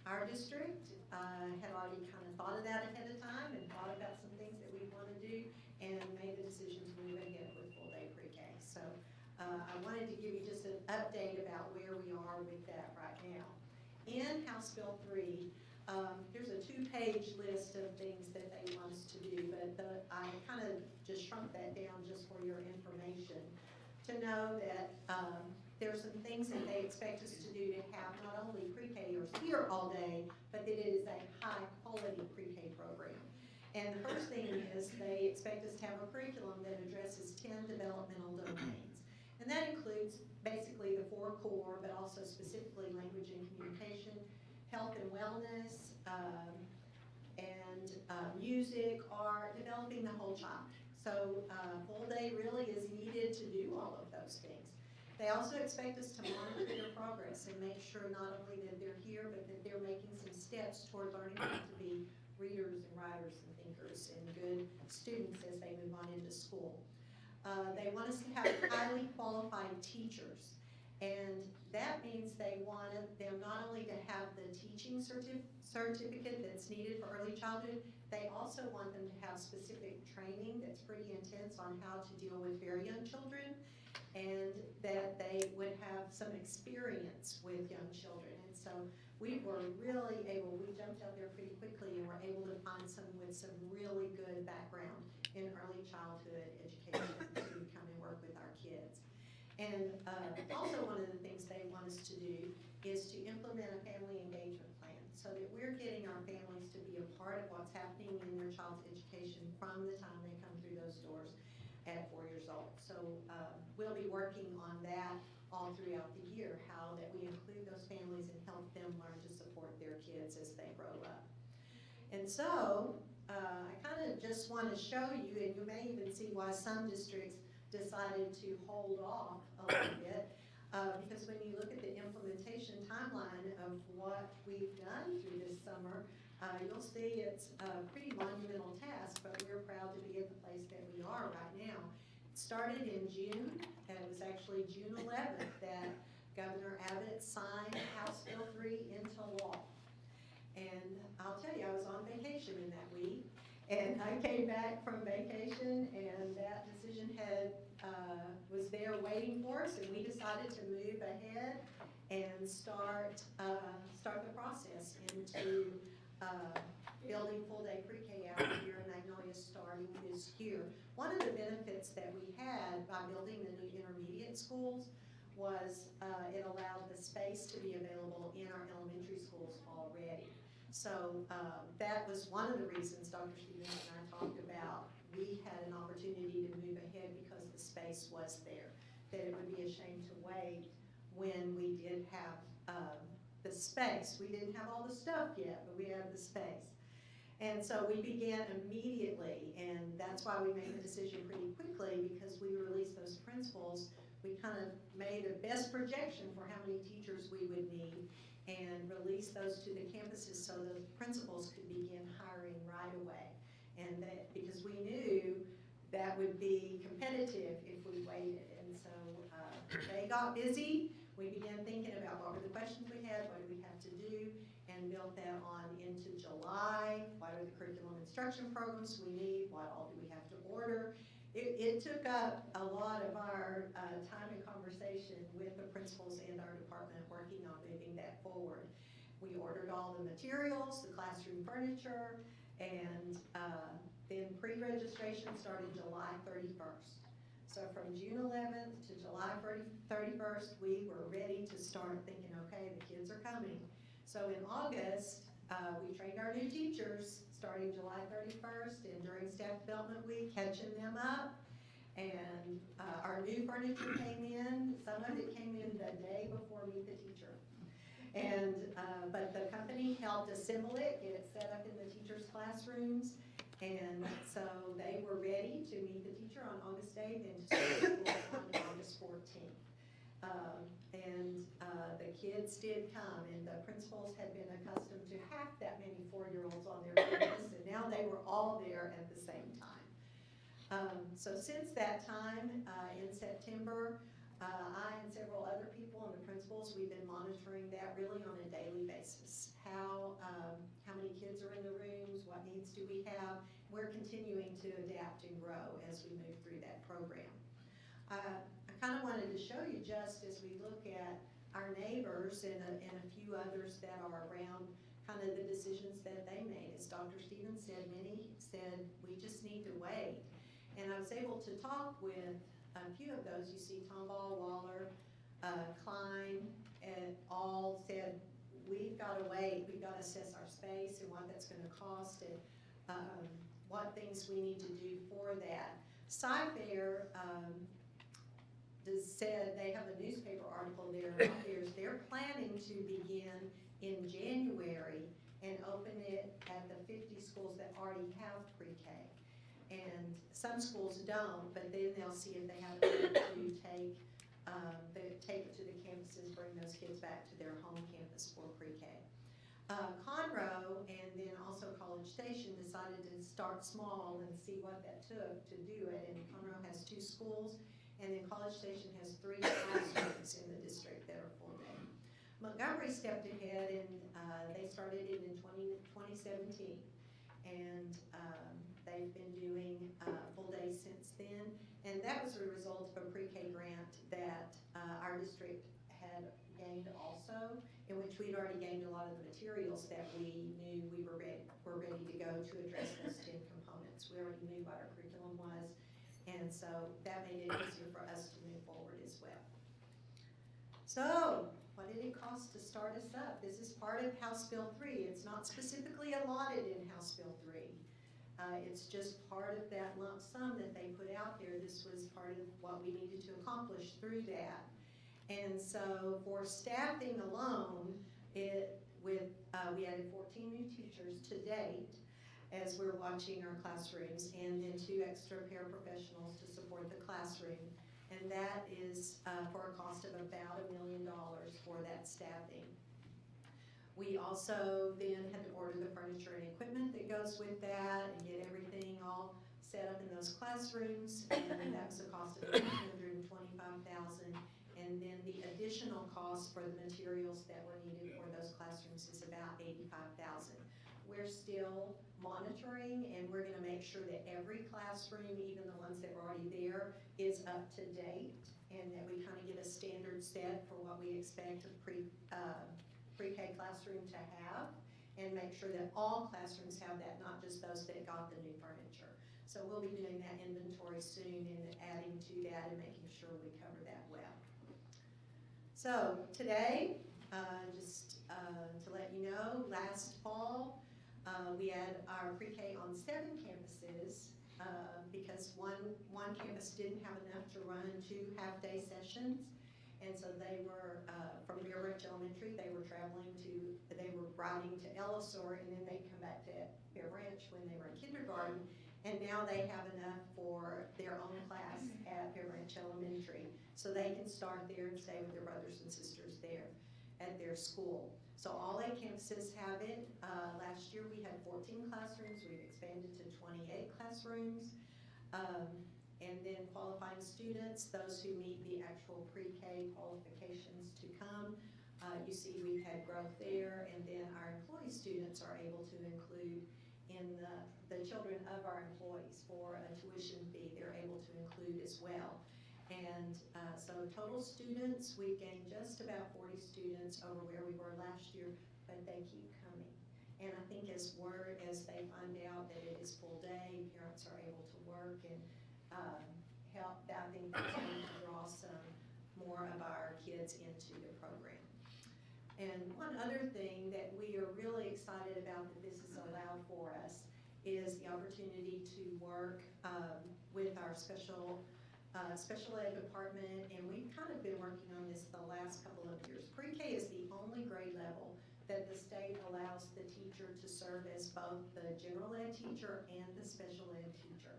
our district had already kind of thought of that ahead of time and thought about some things that we want to do and made the decision to move ahead with full-day pre-K. So I wanted to give you just an update about where we are with that right now. In House Bill 3, there's a 2-page list of things that they want us to do, but I kind of just shrunk that down just for your information to know that there's some things that they expect us to do to have not only pre-Kers here all day, but that it is a high-quality pre-K program. And the first thing is they expect us to have a curriculum that addresses 10 developmental domains. And that includes basically the 4 core, but also specifically language and communication, health and wellness, and music, art, developing the whole child. So full day really is needed to do all of those things. They also expect us to monitor their progress and make sure not only that they're here, but that they're making some steps toward learning how to be readers and writers and thinkers and good students as they move on into school. They want us to have highly qualified teachers, and that means they want them not only to have the teaching certificate that's needed for early childhood, they also want them to have specific training that's pretty intense on how to deal with very young children, and that they would have some experience with young children. And so we were really able, we jumped out there pretty quickly and were able to find someone with some really good background in early childhood education to come and work with our kids. And also one of the things they want us to do is to implement a family engagement plan so that we're getting our families to be a part of what's happening in their child's education from the time they come through those doors at 4 years old. So we'll be working on that all throughout the year, how that we include those families and help them learn to support their kids as they grow up. And so I kind of just want to show you, and you may even see why some districts decided to hold off a little bit, because when you look at the implementation timeline of what we've done through this summer, you'll see it's a pretty monumental task, but we're proud to be at the place that we are right now. It started in June, and it was actually June 11th that Governor Abbott signed House Bill 3 into law. And I'll tell you, I was on vacation in that week, and I came back from vacation, and that decision was there waiting for us, and we decided to move ahead and start the process into building full-day pre-K out here in Magnolia starting this year. One of the benefits that we had by building the new intermediate schools was it allowed the space to be available in our elementary schools already. So that was one of the reasons Dr. Stevens and I talked about we had an opportunity to move ahead because the space was there, that it would be a shame to wait when we did have the space. We didn't have all the stuff yet, but we had the space. And so we began immediately, and that's why we made the decision pretty quickly, because we released those principles. We kind of made a best projection for how many teachers we would need and released those to the campuses so the principals could begin hiring right away. And that, because we knew that would be competitive if we waited. And so they got busy. We began thinking about what were the questions we had, what do we have to do, and built that on into July. What are the curriculum instruction programs we need? What all do we have to order? It took up a lot of our time and conversation with the principals and our department working on moving that forward. We ordered all the materials, the classroom furniture, and Then pre-registration started July 31st. So from June 11th to July 31st, we were ready to start thinking, okay, the kids are coming. So in August, we trained our new teachers starting July 31st and during staff development week, catching them up. And our new furniture came in. Some of it came in the day before Meet the Teacher. And, but the company helped assemble it, get it set up in the teachers' classrooms. And so they were ready to meet the teacher on August 8th and to start school on August 14th. The kids did come, and the principals had been accustomed to half that many 4-year-olds on their campus, and now they were all there at the same time. So since that time, in September, I and several other people and the principals, we've been monitoring that really on a daily basis. How many kids are in the rooms, what needs do we have? We're continuing to adapt and grow as we move through that program. I kind of wanted to show you, just as we look at our neighbors and a few others that are around, kind of the decisions that they made. As Dr. Stevens said, many said, we just need to wait. And I was able to talk with a few of those. You see Tomball, Waller, Klein, and all said, we've got to wait, we've got to assess our space and what that's going to cost and what things we need to do for that. Sci-Fair said, they have a newspaper article there, they're planning to begin in January and open it at the 50 schools that already have pre-K. And some schools don't, but then they'll see if they have enough to take it to the campuses, bring those kids back to their home campus for pre-K. Conroe and then also College Station decided to start small and see what that took to do it. And Conroe has 2 schools, and then College Station has 3 classrooms in the district that are full day. Montgomery stepped ahead and they started it in 2017. And they've been doing full days since then. And that was a result of a pre-K grant that our district had gained also, in which we'd already gained a lot of the materials that we knew we were ready to go to address those 10 components. We already knew what our curriculum was, and so that made it easier for us to move forward as well. So, what did it cost to start us up? This is part of House Bill 3. It's not specifically allotted in House Bill 3. It's just part of that lump sum that they put out there. This was part of what we needed to accomplish through that. And so for staffing alone, we added 14 new teachers to date as we're watching our classrooms, and then 2 extra paraprofessionals to support the classroom. And that is for a cost of about $1 million for that staffing. We also then had to order the furniture and equipment that goes with that and get everything all set up in those classrooms. And that was a cost of $225,000. And then the additional cost for the materials that were needed for those classrooms is about $85,000. We're still monitoring, and we're going to make sure that every classroom, even the ones that were already there, is up to date, and that we kind of get a standard set for what we expect a pre-K classroom to have, and make sure that all classrooms have that, not just those that got the new furniture. So we'll be doing that inventory soon and adding to that and making sure we cover that well. So today, just to let you know, last fall, we had our pre-K on 7 campuses because one campus didn't have enough to run 2 half-day sessions. And so they were, from Bear Branch Elementary, they were riding to Ellisor, and then they'd come back to Bear Branch when they were in kindergarten. And now they have enough for their own class at Bear Branch Elementary. So they can start there and stay with their brothers and sisters there at their school. So all 8 campuses have it. Last year we had 14 classrooms. We've expanded to 28 classrooms. And then qualifying students, those who meet the actual pre-K qualifications to come. You see we've had growth there, and then our employee students are able to include in the children of our employees for a tuition fee, they're able to include as well. And so total students, we've gained just about 40 students over where we were last year, but they keep coming. And I think as they find out that it is full day, parents are able to work and help, I think that's going to draw some more of our kids into the program. And one other thing that we are really excited about that this has allowed for us is the opportunity to work with our special ed department, and we've kind of been working on this the last couple of years. Pre-K is the only grade level that the state allows the teacher to serve as both the general ed teacher and the special ed teacher.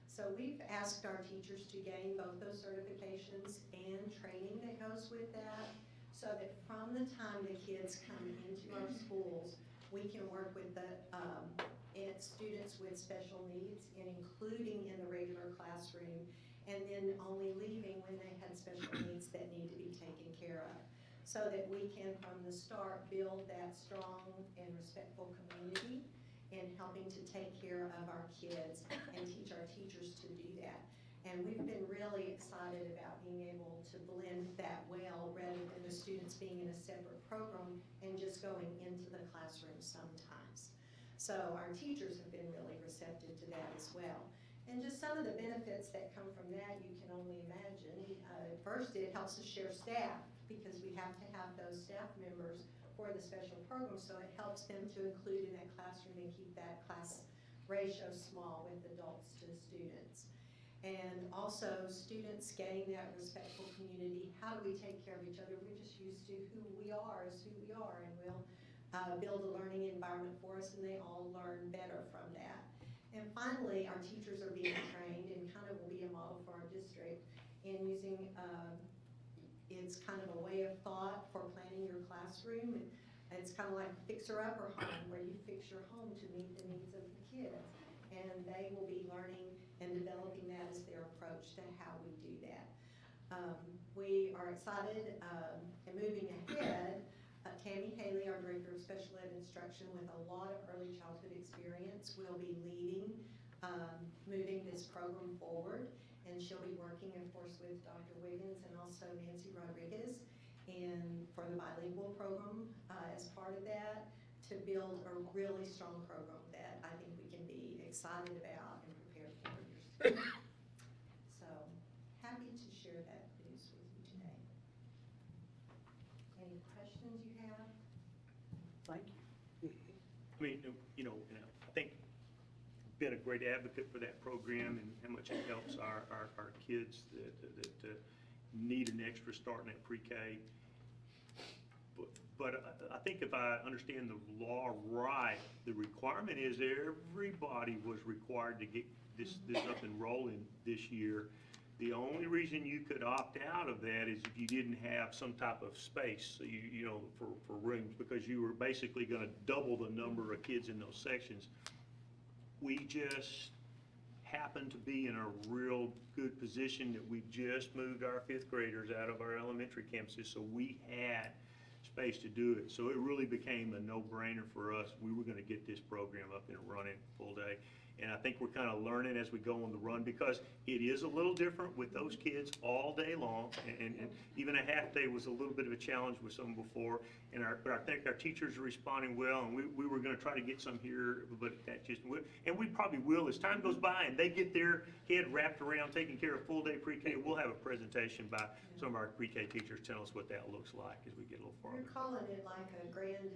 So we've asked our teachers to gain both those certifications and training that goes with that, so that from the time the kids come into our schools, we can work with the students with special needs, and including in the regular classroom, and then only leaving when they had special needs that need to be taken care of, so that we can from the start build that strong and respectful community in helping to take care of our kids and teach our teachers to do that. And we've been really excited about being able to blend that well, rather than the students being in a separate program and just going into the classroom sometimes. So our teachers have been really receptive to that as well. And just some of the benefits that come from that, you can only imagine. First, it helps us share staff, because we have to have those staff members for the special program, so it helps them to include in that classroom and keep that class ratio small with adults to students. And also, students gain that respectful community. How do we take care of each other? We're just used to who we are is who we are, and we'll build a learning environment for us, and they all learn better from that. And finally, our teachers are being trained, and kind of will be a model for our district in using, it's kind of a way of thought for planning your classroom. It's kind of like fixer-upper home, where you fix your home to meet the needs of the kids. And they will be learning and developing that as their approach to how we do that. We are excited and moving ahead. Tammy Haley, our Director of Special Ed Instruction with a lot of early childhood experience, will be leading, moving this program forward. And she'll be working, of course, with Dr. Wiggins and also Nancy Rodriguez for the bilingual program as part of that, to build a really strong program that I think we can be excited about and prepared for years to come. So happy to share that news with you today. Any questions you have? Thank you. I mean, I think been a great advocate for that program and how much it helps our kids that need an extra start in that pre-K. But I think if I understand the law right, the requirement is everybody was required to get this up and rolling this year. The only reason you could opt out of that is if you didn't have some type of space, so for rooms, because you were basically going to double the number of kids in those sections. We just happen to be in a real good position that we just moved our 5th graders out of our elementary campuses, so we had space to do it. So it really became a no-brainer for us. We were going to get this program up and running full day. And I think we're kind of learning as we go on the run, because it is a little different with those kids all day long. And even a half day was a little bit of a challenge with some before. But I think our teachers are responding well, and we were going to try to get some here, but that just, and we probably will as time goes by and they get their head wrapped around taking care of full day pre-K. We'll have a presentation by some of our pre-K teachers telling us what that looks like as we get a little farther. We're calling it like a grand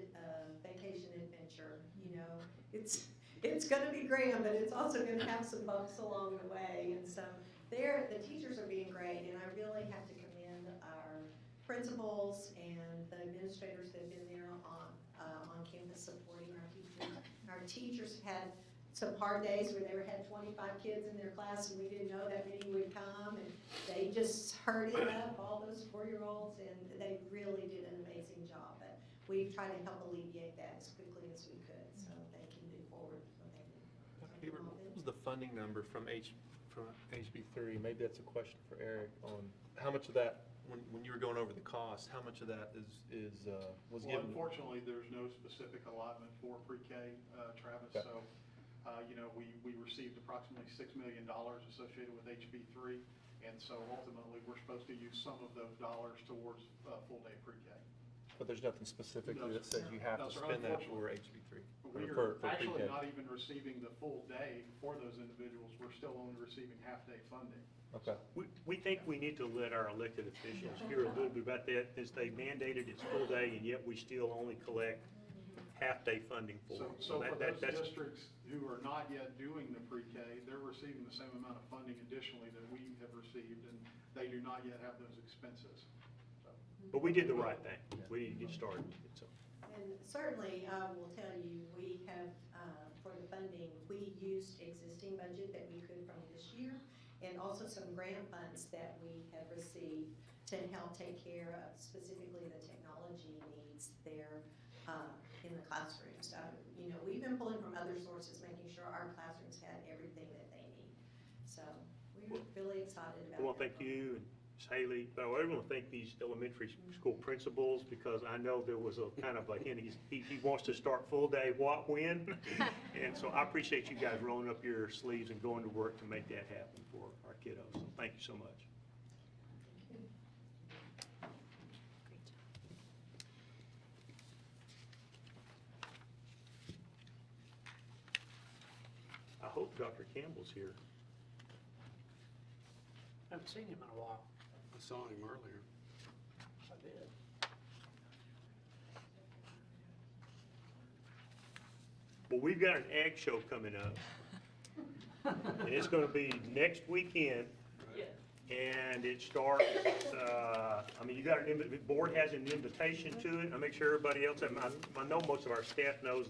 vacation adventure. It's going to be grand, but it's also going to have some bumps along the way. And so the teachers are being great, and I really have to commend our principals and the administrators that have been there on campus supporting our teachers. Our teachers had some hard days where they had 25 kids in their class, and we didn't know that many would come, and they just herded up all those 4-year-olds, and they really did an amazing job. But we've tried to help alleviate that as quickly as we could, so they can move forward. What was the funding number from HB3? Maybe that's a question for Eric on how much of that, when you were going over the cost, how much of that was given? Unfortunately, there's no specific allotment for pre-K, Travis. Okay. So, we received approximately $6 million associated with HB3, and so ultimately we're supposed to use some of those dollars towards full day pre-K. But there's nothing specifically No, that says you have no, to sir, spend that for unfortunately. HB3, We or are for actually pre-K. not even receiving the full day for those individuals. We're still only receiving half-day funding. Okay. We think we need to let our elected officials hear a little bit about that, as they mandated it's full day, and yet we still only collect half-day funding for them. So for that- those that's- districts who are not yet doing the pre-K, they're receiving the same amount of funding additionally that we have received, and they do not yet have those expenses. But we did the right thing. We need to get started with it, so. And certainly, I will tell you, we have, for the funding, we used existing budget that we could from this year, and also some grant funds that we have received to help take care of specifically the technology needs there in the classrooms. You know, we've been pulling from other sources, making sure our classrooms had everything that they need. So we're really excited about it. I want to thank you and Ms. Haley, but I want to thank these elementary school principals, because I know there was a kind of a hint, he wants to start full day, what, when? And so I appreciate you guys rolling up your sleeves and going to work to make that happen for our kiddos. So thank you so much. I hope Dr. Campbell's here. Haven't seen him in a while. I saw him earlier. I did. Well, we've got an ag show coming up, and it's gonna be next weekend. Yeah. And it starts, I mean, you got the board has an invitation to it. I make sure everybody else, I know most of our staff knows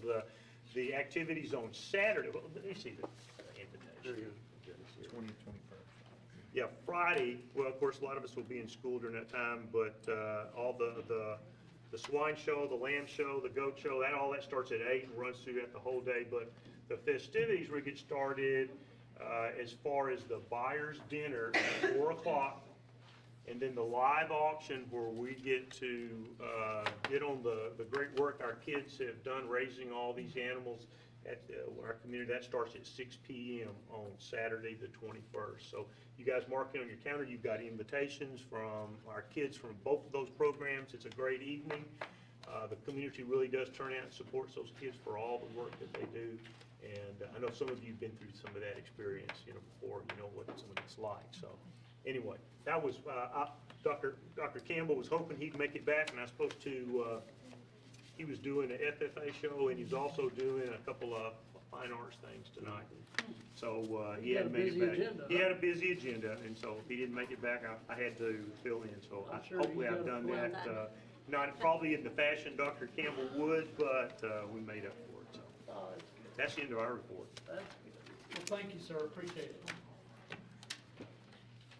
the activities on Saturday. Well, let me see the invitation. 20, 21st. Yeah, Friday, well, of course, a lot of us will be in school during that time, but all the swine show, the lamb show, the goat show, all that starts at 8 and runs through that the whole day. But the festivities will get started as far as the buyer's dinner at 4 o'clock, and then the live auction where we get to get on the great work our kids have done raising all these animals at our community. That starts at 6 p.m. on Saturday the 21st. So you guys mark it on your calendar. You've got invitations from our kids from both of those programs. It's a great evening. The community really does turn out and supports those kids for all the work that they do. And I know some of you have been through some of that experience, before, what some of it's like. So anyway, that was, Dr. Campbell was hoping he'd make it back, and I was supposed to, he was doing an FFA show, and he's also doing a couple of fine arts things tonight. So he hadn't made it back. He had a busy agenda, and so he didn't make it back. I had to fill in, so hopefully I've done that. Not probably in the fashion Dr. Campbell would, but we made up for it. So that's the end of our report. That's good. Well, thank you, sir, appreciate it.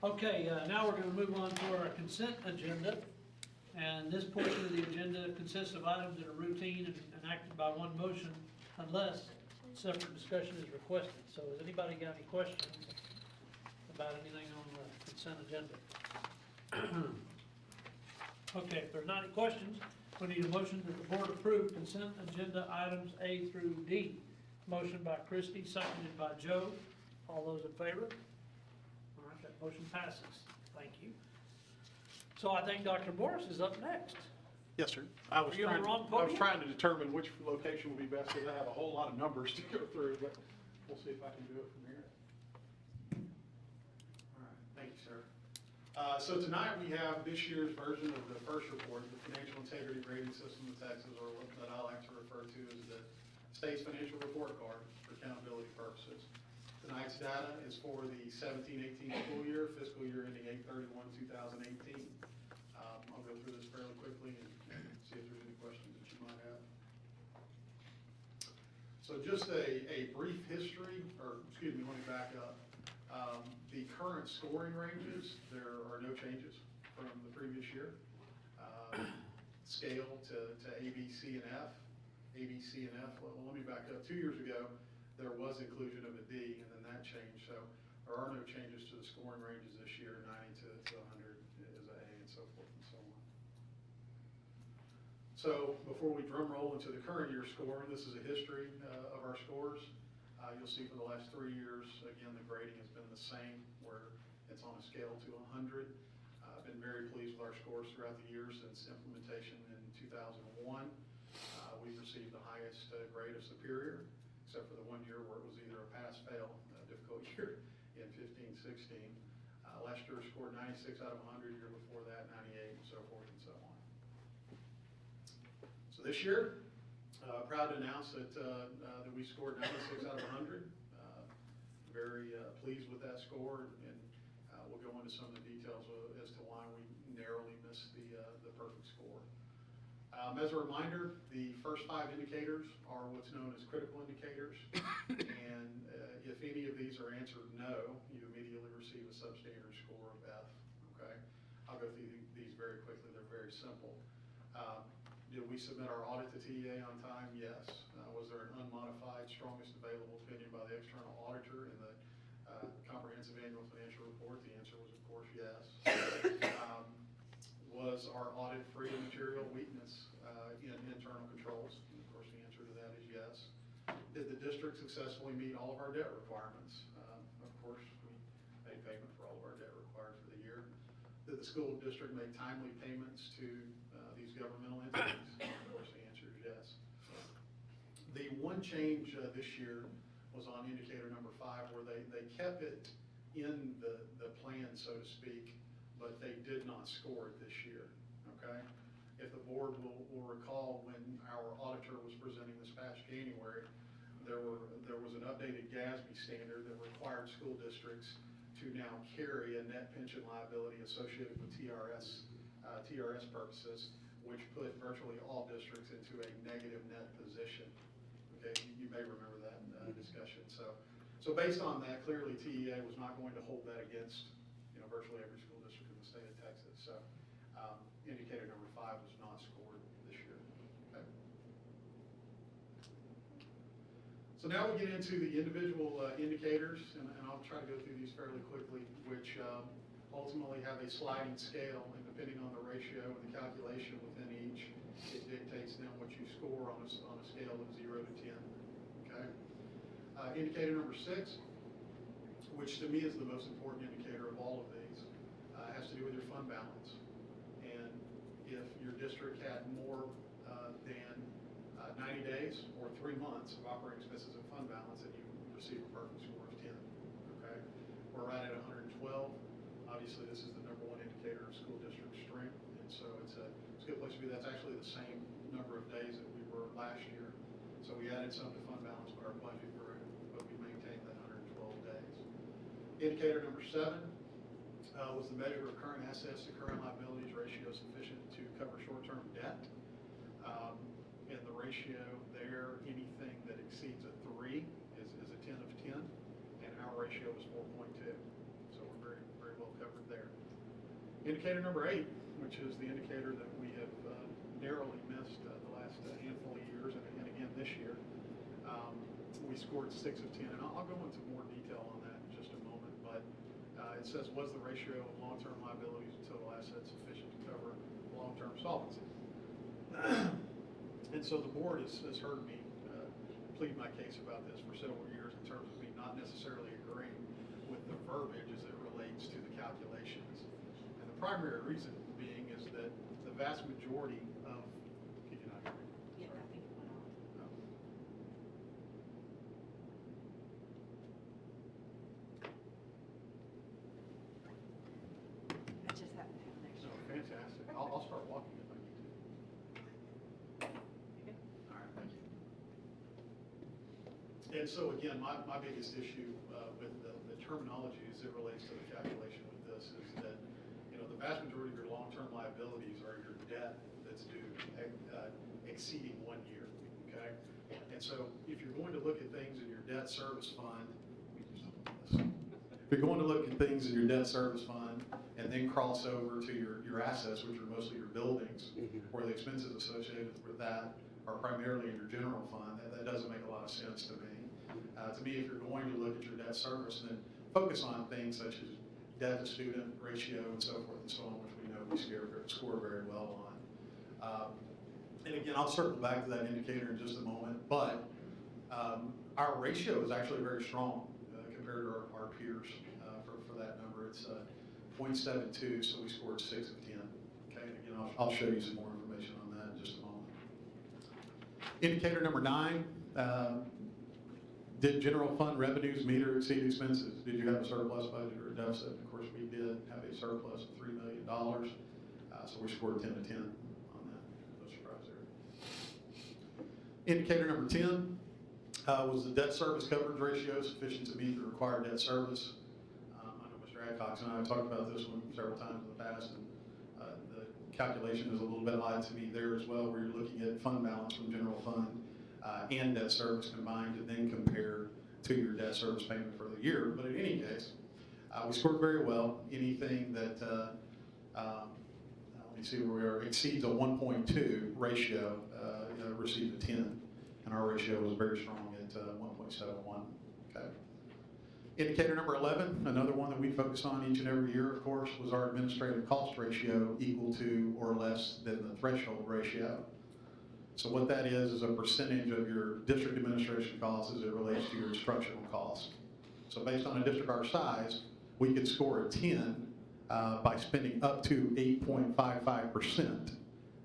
Okay, now we're gonna move on to our consent agenda. And this portion of the agenda consists of items that are routine and enacted by one motion unless separate discussion is requested. So has anybody got any questions about anything on the consent agenda? Okay, if there's not any questions, we need a motion that the board approve consent agenda items A through D. Motion by Christie, seconded by Joe. All those in favor? All right, that motion passes. Thank you. So I think Dr. Morris is up next. Yes, sir. I was Are you on the wrong I was podium? trying to determine which location would be best, because I have a whole lot of numbers to go through, but we'll see if I can do it from here. All right, thank you, sir. So tonight we have this year's version of the first report, the Financial Integrity Rating System of Texas, or what that I like to refer to as the state's financial report card for accountability purposes. Tonight's data is for the 17-18 school year, fiscal year ending 8/31/2018. I'll go through this fairly quickly and see if there's any questions that you might have. So just a brief history, or excuse me, let me back up. The current scoring ranges, there are no changes from the previous year. Scale to A, B, C, and F. A, B, C, and F, well, let me back up. 2 years ago, there was inclusion of a D, and then that changed. So there are no changes to the scoring ranges this year. 90 to 100 is A, and so forth and so on. So before we drum roll into the current year score, this is a history of our scores. You'll see for the last 3 years, again, the grading has been the same, where it's on a scale to 100. Been been very pleased with our scores throughout the year since implementation in 2001. We've received the highest grade of superior, except for the 1 year where it was either a pass-fail, a difficult year in 15-16. Last year scored 96 out of 100, year before that 98, and so forth and so on. So this year, proud to announce that we scored 96 out of 100. Very pleased with that score, and we'll go into some of the details as to why we narrowly missed the perfect score. As a reminder, the first 5 indicators are what's known as critical indicators, and if any of these are answered no, you immediately receive a substandard score of F, okay? I'll go through these very quickly, they're very simple. Did we submit our audit to TEA on time? Yes. Was there an unmodified, strongest available opinion by the external auditor in the comprehensive annual financial report? The answer was, of course, yes. Was our audit free of material weakness in internal controls? And of course, the answer to that is yes. Did the district successfully meet all of our debt requirements? Of course, we made payment for all of our debt required for the year. Did the school district make timely payments to these governmental entities? Of course, the answer is yes. The one change this year was on indicator number 5, where they kept it in the plan, so to speak, but they did not score it this year, okay? If the board will recall, when our auditor was presenting this past January, there was an updated GASB standard that required school districts to now carry a net pension liability associated with TRS purposes, which put virtually all districts into a negative net position. Okay, you may remember that discussion. So based on that, clearly TEA was not going to hold that against virtually every school district in the state of Texas. So indicator number 5 was not scored this year. Okay. So now we get into the individual indicators, and I'll try to go through these fairly quickly, which ultimately have a sliding scale, and depending on the ratio and the calculation within each, it dictates then what you score on a scale of 0 to 10. Okay. Indicator number 6, which to me is the most important indicator of all of these, has to do with your fund balance. And if your district had more than 90 days or 3 months of operating expenses and fund balance, then you receive a perfect score of 10. Okay. We're right at 112. Obviously, this is the number 1 indicator of school district strength, and so it's a good place to be. That's actually the same number of days that we were last year. So we added some to fund balance, but our budget grew, but we maintained that 112 days. Indicator number 7 was the measure of current assets to current liabilities ratio sufficient to cover short-term debt. And the ratio there, anything that exceeds a 3 is a 10 of 10, and our ratio was 4.2. So we're very, very well covered there. Indicator number 8, which is the indicator that we have narrowly missed the last handful of years, and again this year. We scored 6 of 10, and I'll go into more detail on that in just a moment, but it says, was the ratio of long-term liabilities to total assets sufficient to cover long-term solvency? And so the board has heard me plead my case about this for several years in terms of me not necessarily agreeing with the verbiage as it relates to the calculations. And the primary reason being is that the vast majority of, can you not hear me? Yeah, I think it went on. No. That just happened to have an extra. No, fantastic. I'll start walking if I need to. All right, thank you. And so again, my biggest issue with the terminology as it relates to the calculation with this is that, the vast majority of your long-term liabilities are your debt that's due exceeding 1 year, okay? And so if you're going to look at things in your debt service fund, if you're going to look at things in your debt service fund and then cross over to your assets, which are mostly your buildings, where the expenses associated with that are primarily in your general fund, that doesn't make a lot of sense to me. To me, if you're going to look at your debt service, then focus on things such as debt to student ratio and so forth and so on, which we know we score very well on. And again, I'll circle back to that indicator in just a moment, but our ratio is actually very strong compared to our peers for that number. It's .72, so we scored 6 of 10. Okay, and again, I'll show you some more information on that in just a moment. Indicator number 9, did general fund revenues meet or exceed expenses? Did you have a surplus budget or a deficit? Of course, we did have a surplus of $3 million, so we scored 10 of 10 on that. No surprise there. Indicator number 10 was the debt service coverage ratio sufficient to meet the required debt service? I know Mr. Adcox and I have talked about this one several times in the past, and the calculation is a little bit odd to me there as well, where you're looking at fund balance from general fund and debt service combined, and then compare to your debt service payment for the year. But in any case, we scored very well. Anything that, let me see where we are, exceeds a 1.2 ratio, receives a 10, and our ratio was very strong at 1.71. Okay. Indicator number 11, another one that we focus on each and every year, of course, was our administrative cost ratio equal to or less than the threshold ratio. So what that is a percentage of your district administration costs as it relates to your instructional costs. So based on a district our size, we could score a 10 by spending up to 8.55%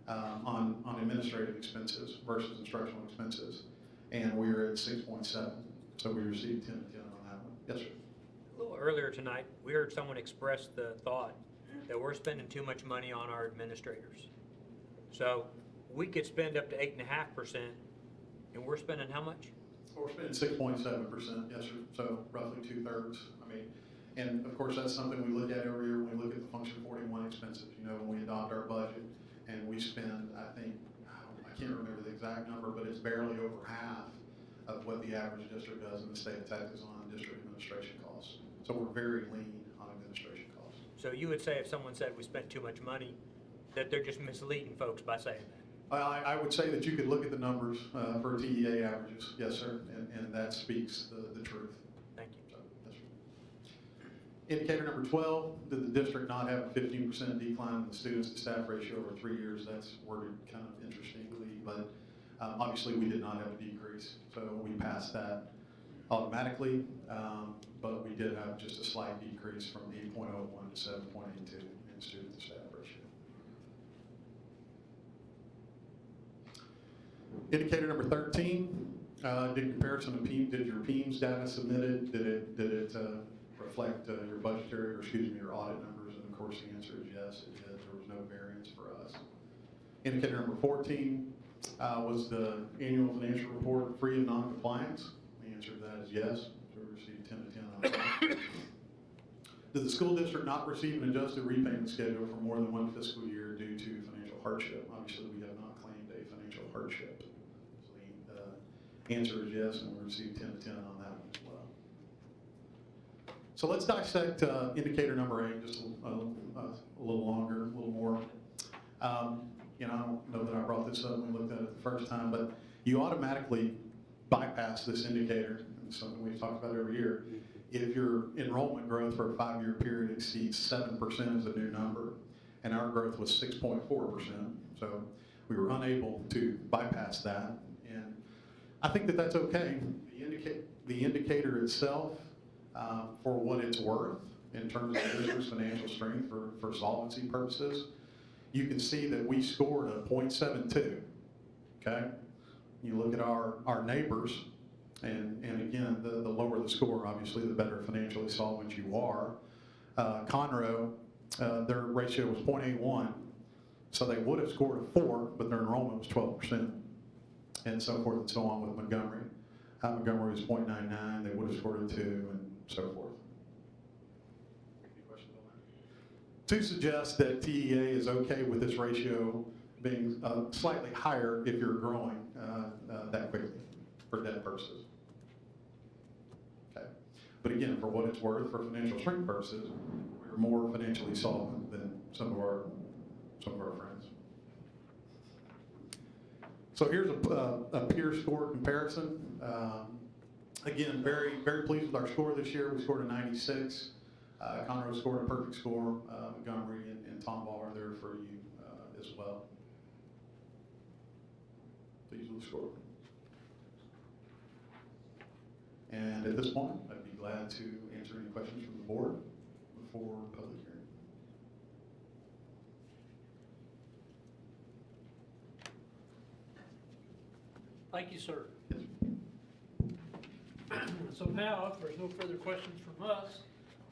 on administrative expenses versus instructional expenses. And we are at 6.7. So we received 10 of 10 on that one. Yes, sir. A little earlier tonight, we heard someone express the thought that we're spending too much money on our administrators. So we could spend up to 8.5%, and we're spending how much? We're spending 6.7%, yes, sir. So roughly 2/3. I mean, and of course that's something we look at every year when we look at the Function 41 expenses. You know, when we adopt our budget, and we spend, I think, I can't remember the exact number, but it's barely over half of what the average district does in the state of Texas on district administration costs. So we're very lean on administration costs. So you would say if someone said we spent too much money, that they're just misleading folks by saying that? I would say that you could look at the numbers for TEA averages, yes, sir, and that speaks the truth. Thank you. So, yes, sir. Indicator number 12, did the district not have a 15% decline in the students to staff ratio over 3 years? That's worded kind of interestingly, but obviously we did not have a decrease, so we passed that automatically, but we did have just a slight decrease from 8.01 to 7.82 in student to staff ratio. Indicator number 13, did comparison of did your PEMS data submitted, did it reflect your budgetary, or excuse me, your audit numbers? And of course the answer is yes, it did. There was no variance for us. Indicator number 14 was the annual financial report free of non-compliance. The answer to that is yes, so we received 10 to 10 on that. Did the school district not receive an adjusted repayment schedule for more than one fiscal year due to financial hardship? Obviously we have not claimed a financial hardship. The answer is yes, and we received 10 to 10 on that one as well. So let's dissect indicator number 8 just a little longer, a little more. You know, I don't know that I brought this up when we looked at it the first time, but you automatically bypass this indicator. It's something we've talked about every year. If your enrollment growth for a 5-year period exceeds 7% as a new number, and our growth was 6.4%, so we were unable to bypass that. And I think that that's okay. The indicator itself, for what it's worth in terms of the district's financial strength for solvency purposes, you can see that we scored a 0.72, okay? You look at our neighbors, and again, the lower the score, obviously, the better financially solvent you are. Conroe, their ratio was 0.81, so they would have scored a 4, but their enrollment was 12%. And so forth and so on with Montgomery. Montgomery was 0.99, they would have scored a 2, and so forth. Any questions on that? To suggest that TEA is okay with this ratio being slightly higher if you're growing that quickly for debt purposes. Okay. But again, for what it's worth, for financial strength purposes, we're more financially solvent than some of our friends. So here's a peer score comparison. Again, very, very pleased with our score this year. We scored a 96. Conroe scored a perfect score. Montgomery and Tomball are there for you as well. Pleased with the score. And at this point, I'd be glad to answer any questions from the board before public hearing. Thank you, sir. So now, if there's no further questions from us,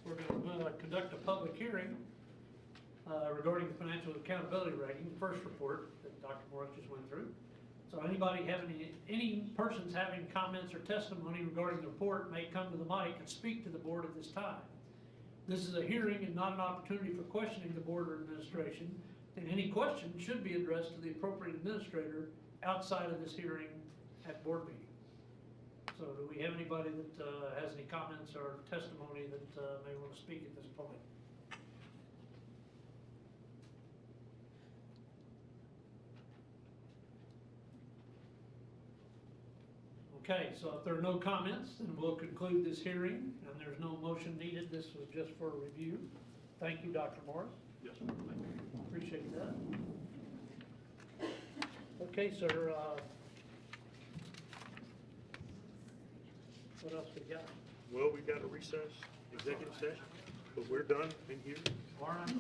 we're going to conduct a public hearing regarding the financial accountability rating, the first report that Dr. Morris just went through. So anybody having, any persons having comments or testimony regarding the report may come to the mic and speak to the board at this time. This is a hearing and not an opportunity for questioning the board or administration, and any question should be addressed to the appropriate administrator outside of this hearing at board meeting. So do we have anybody that has any comments or testimony that may want to speak at this point? Okay, so if there are no comments, then we'll conclude this hearing, and there's no motion needed. This was just for a review. Thank you, Dr. Morris. Yes, sir. Thank you. Appreciate that. Okay, sir, what else we got? Well, we got a recess, executive session, but we're done in here. All right.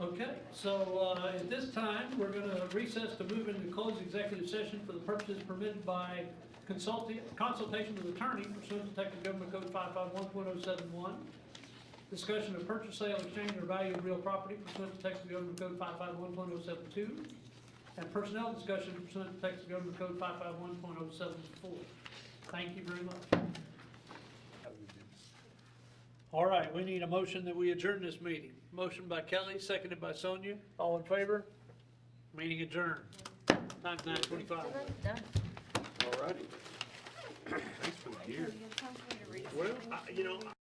Okay, so at this time, we're going to recess to move into closed executive session for the purposes permitted by consultation with attorney pursuant to Texas Government Code 551.071. Discussion of purchase, sale, exchange, or value of real property pursuant to Texas Government Code 551.072. And personnel discussion pursuant to Texas Government Code 551.074. Thank you very much. All right, we need a motion that we adjourn this meeting. Motion by Kelly, seconded by Sonia. All in favor? Meeting adjourned. Time 9:25. Done. All righty. Thanks for the gear. Well, you know,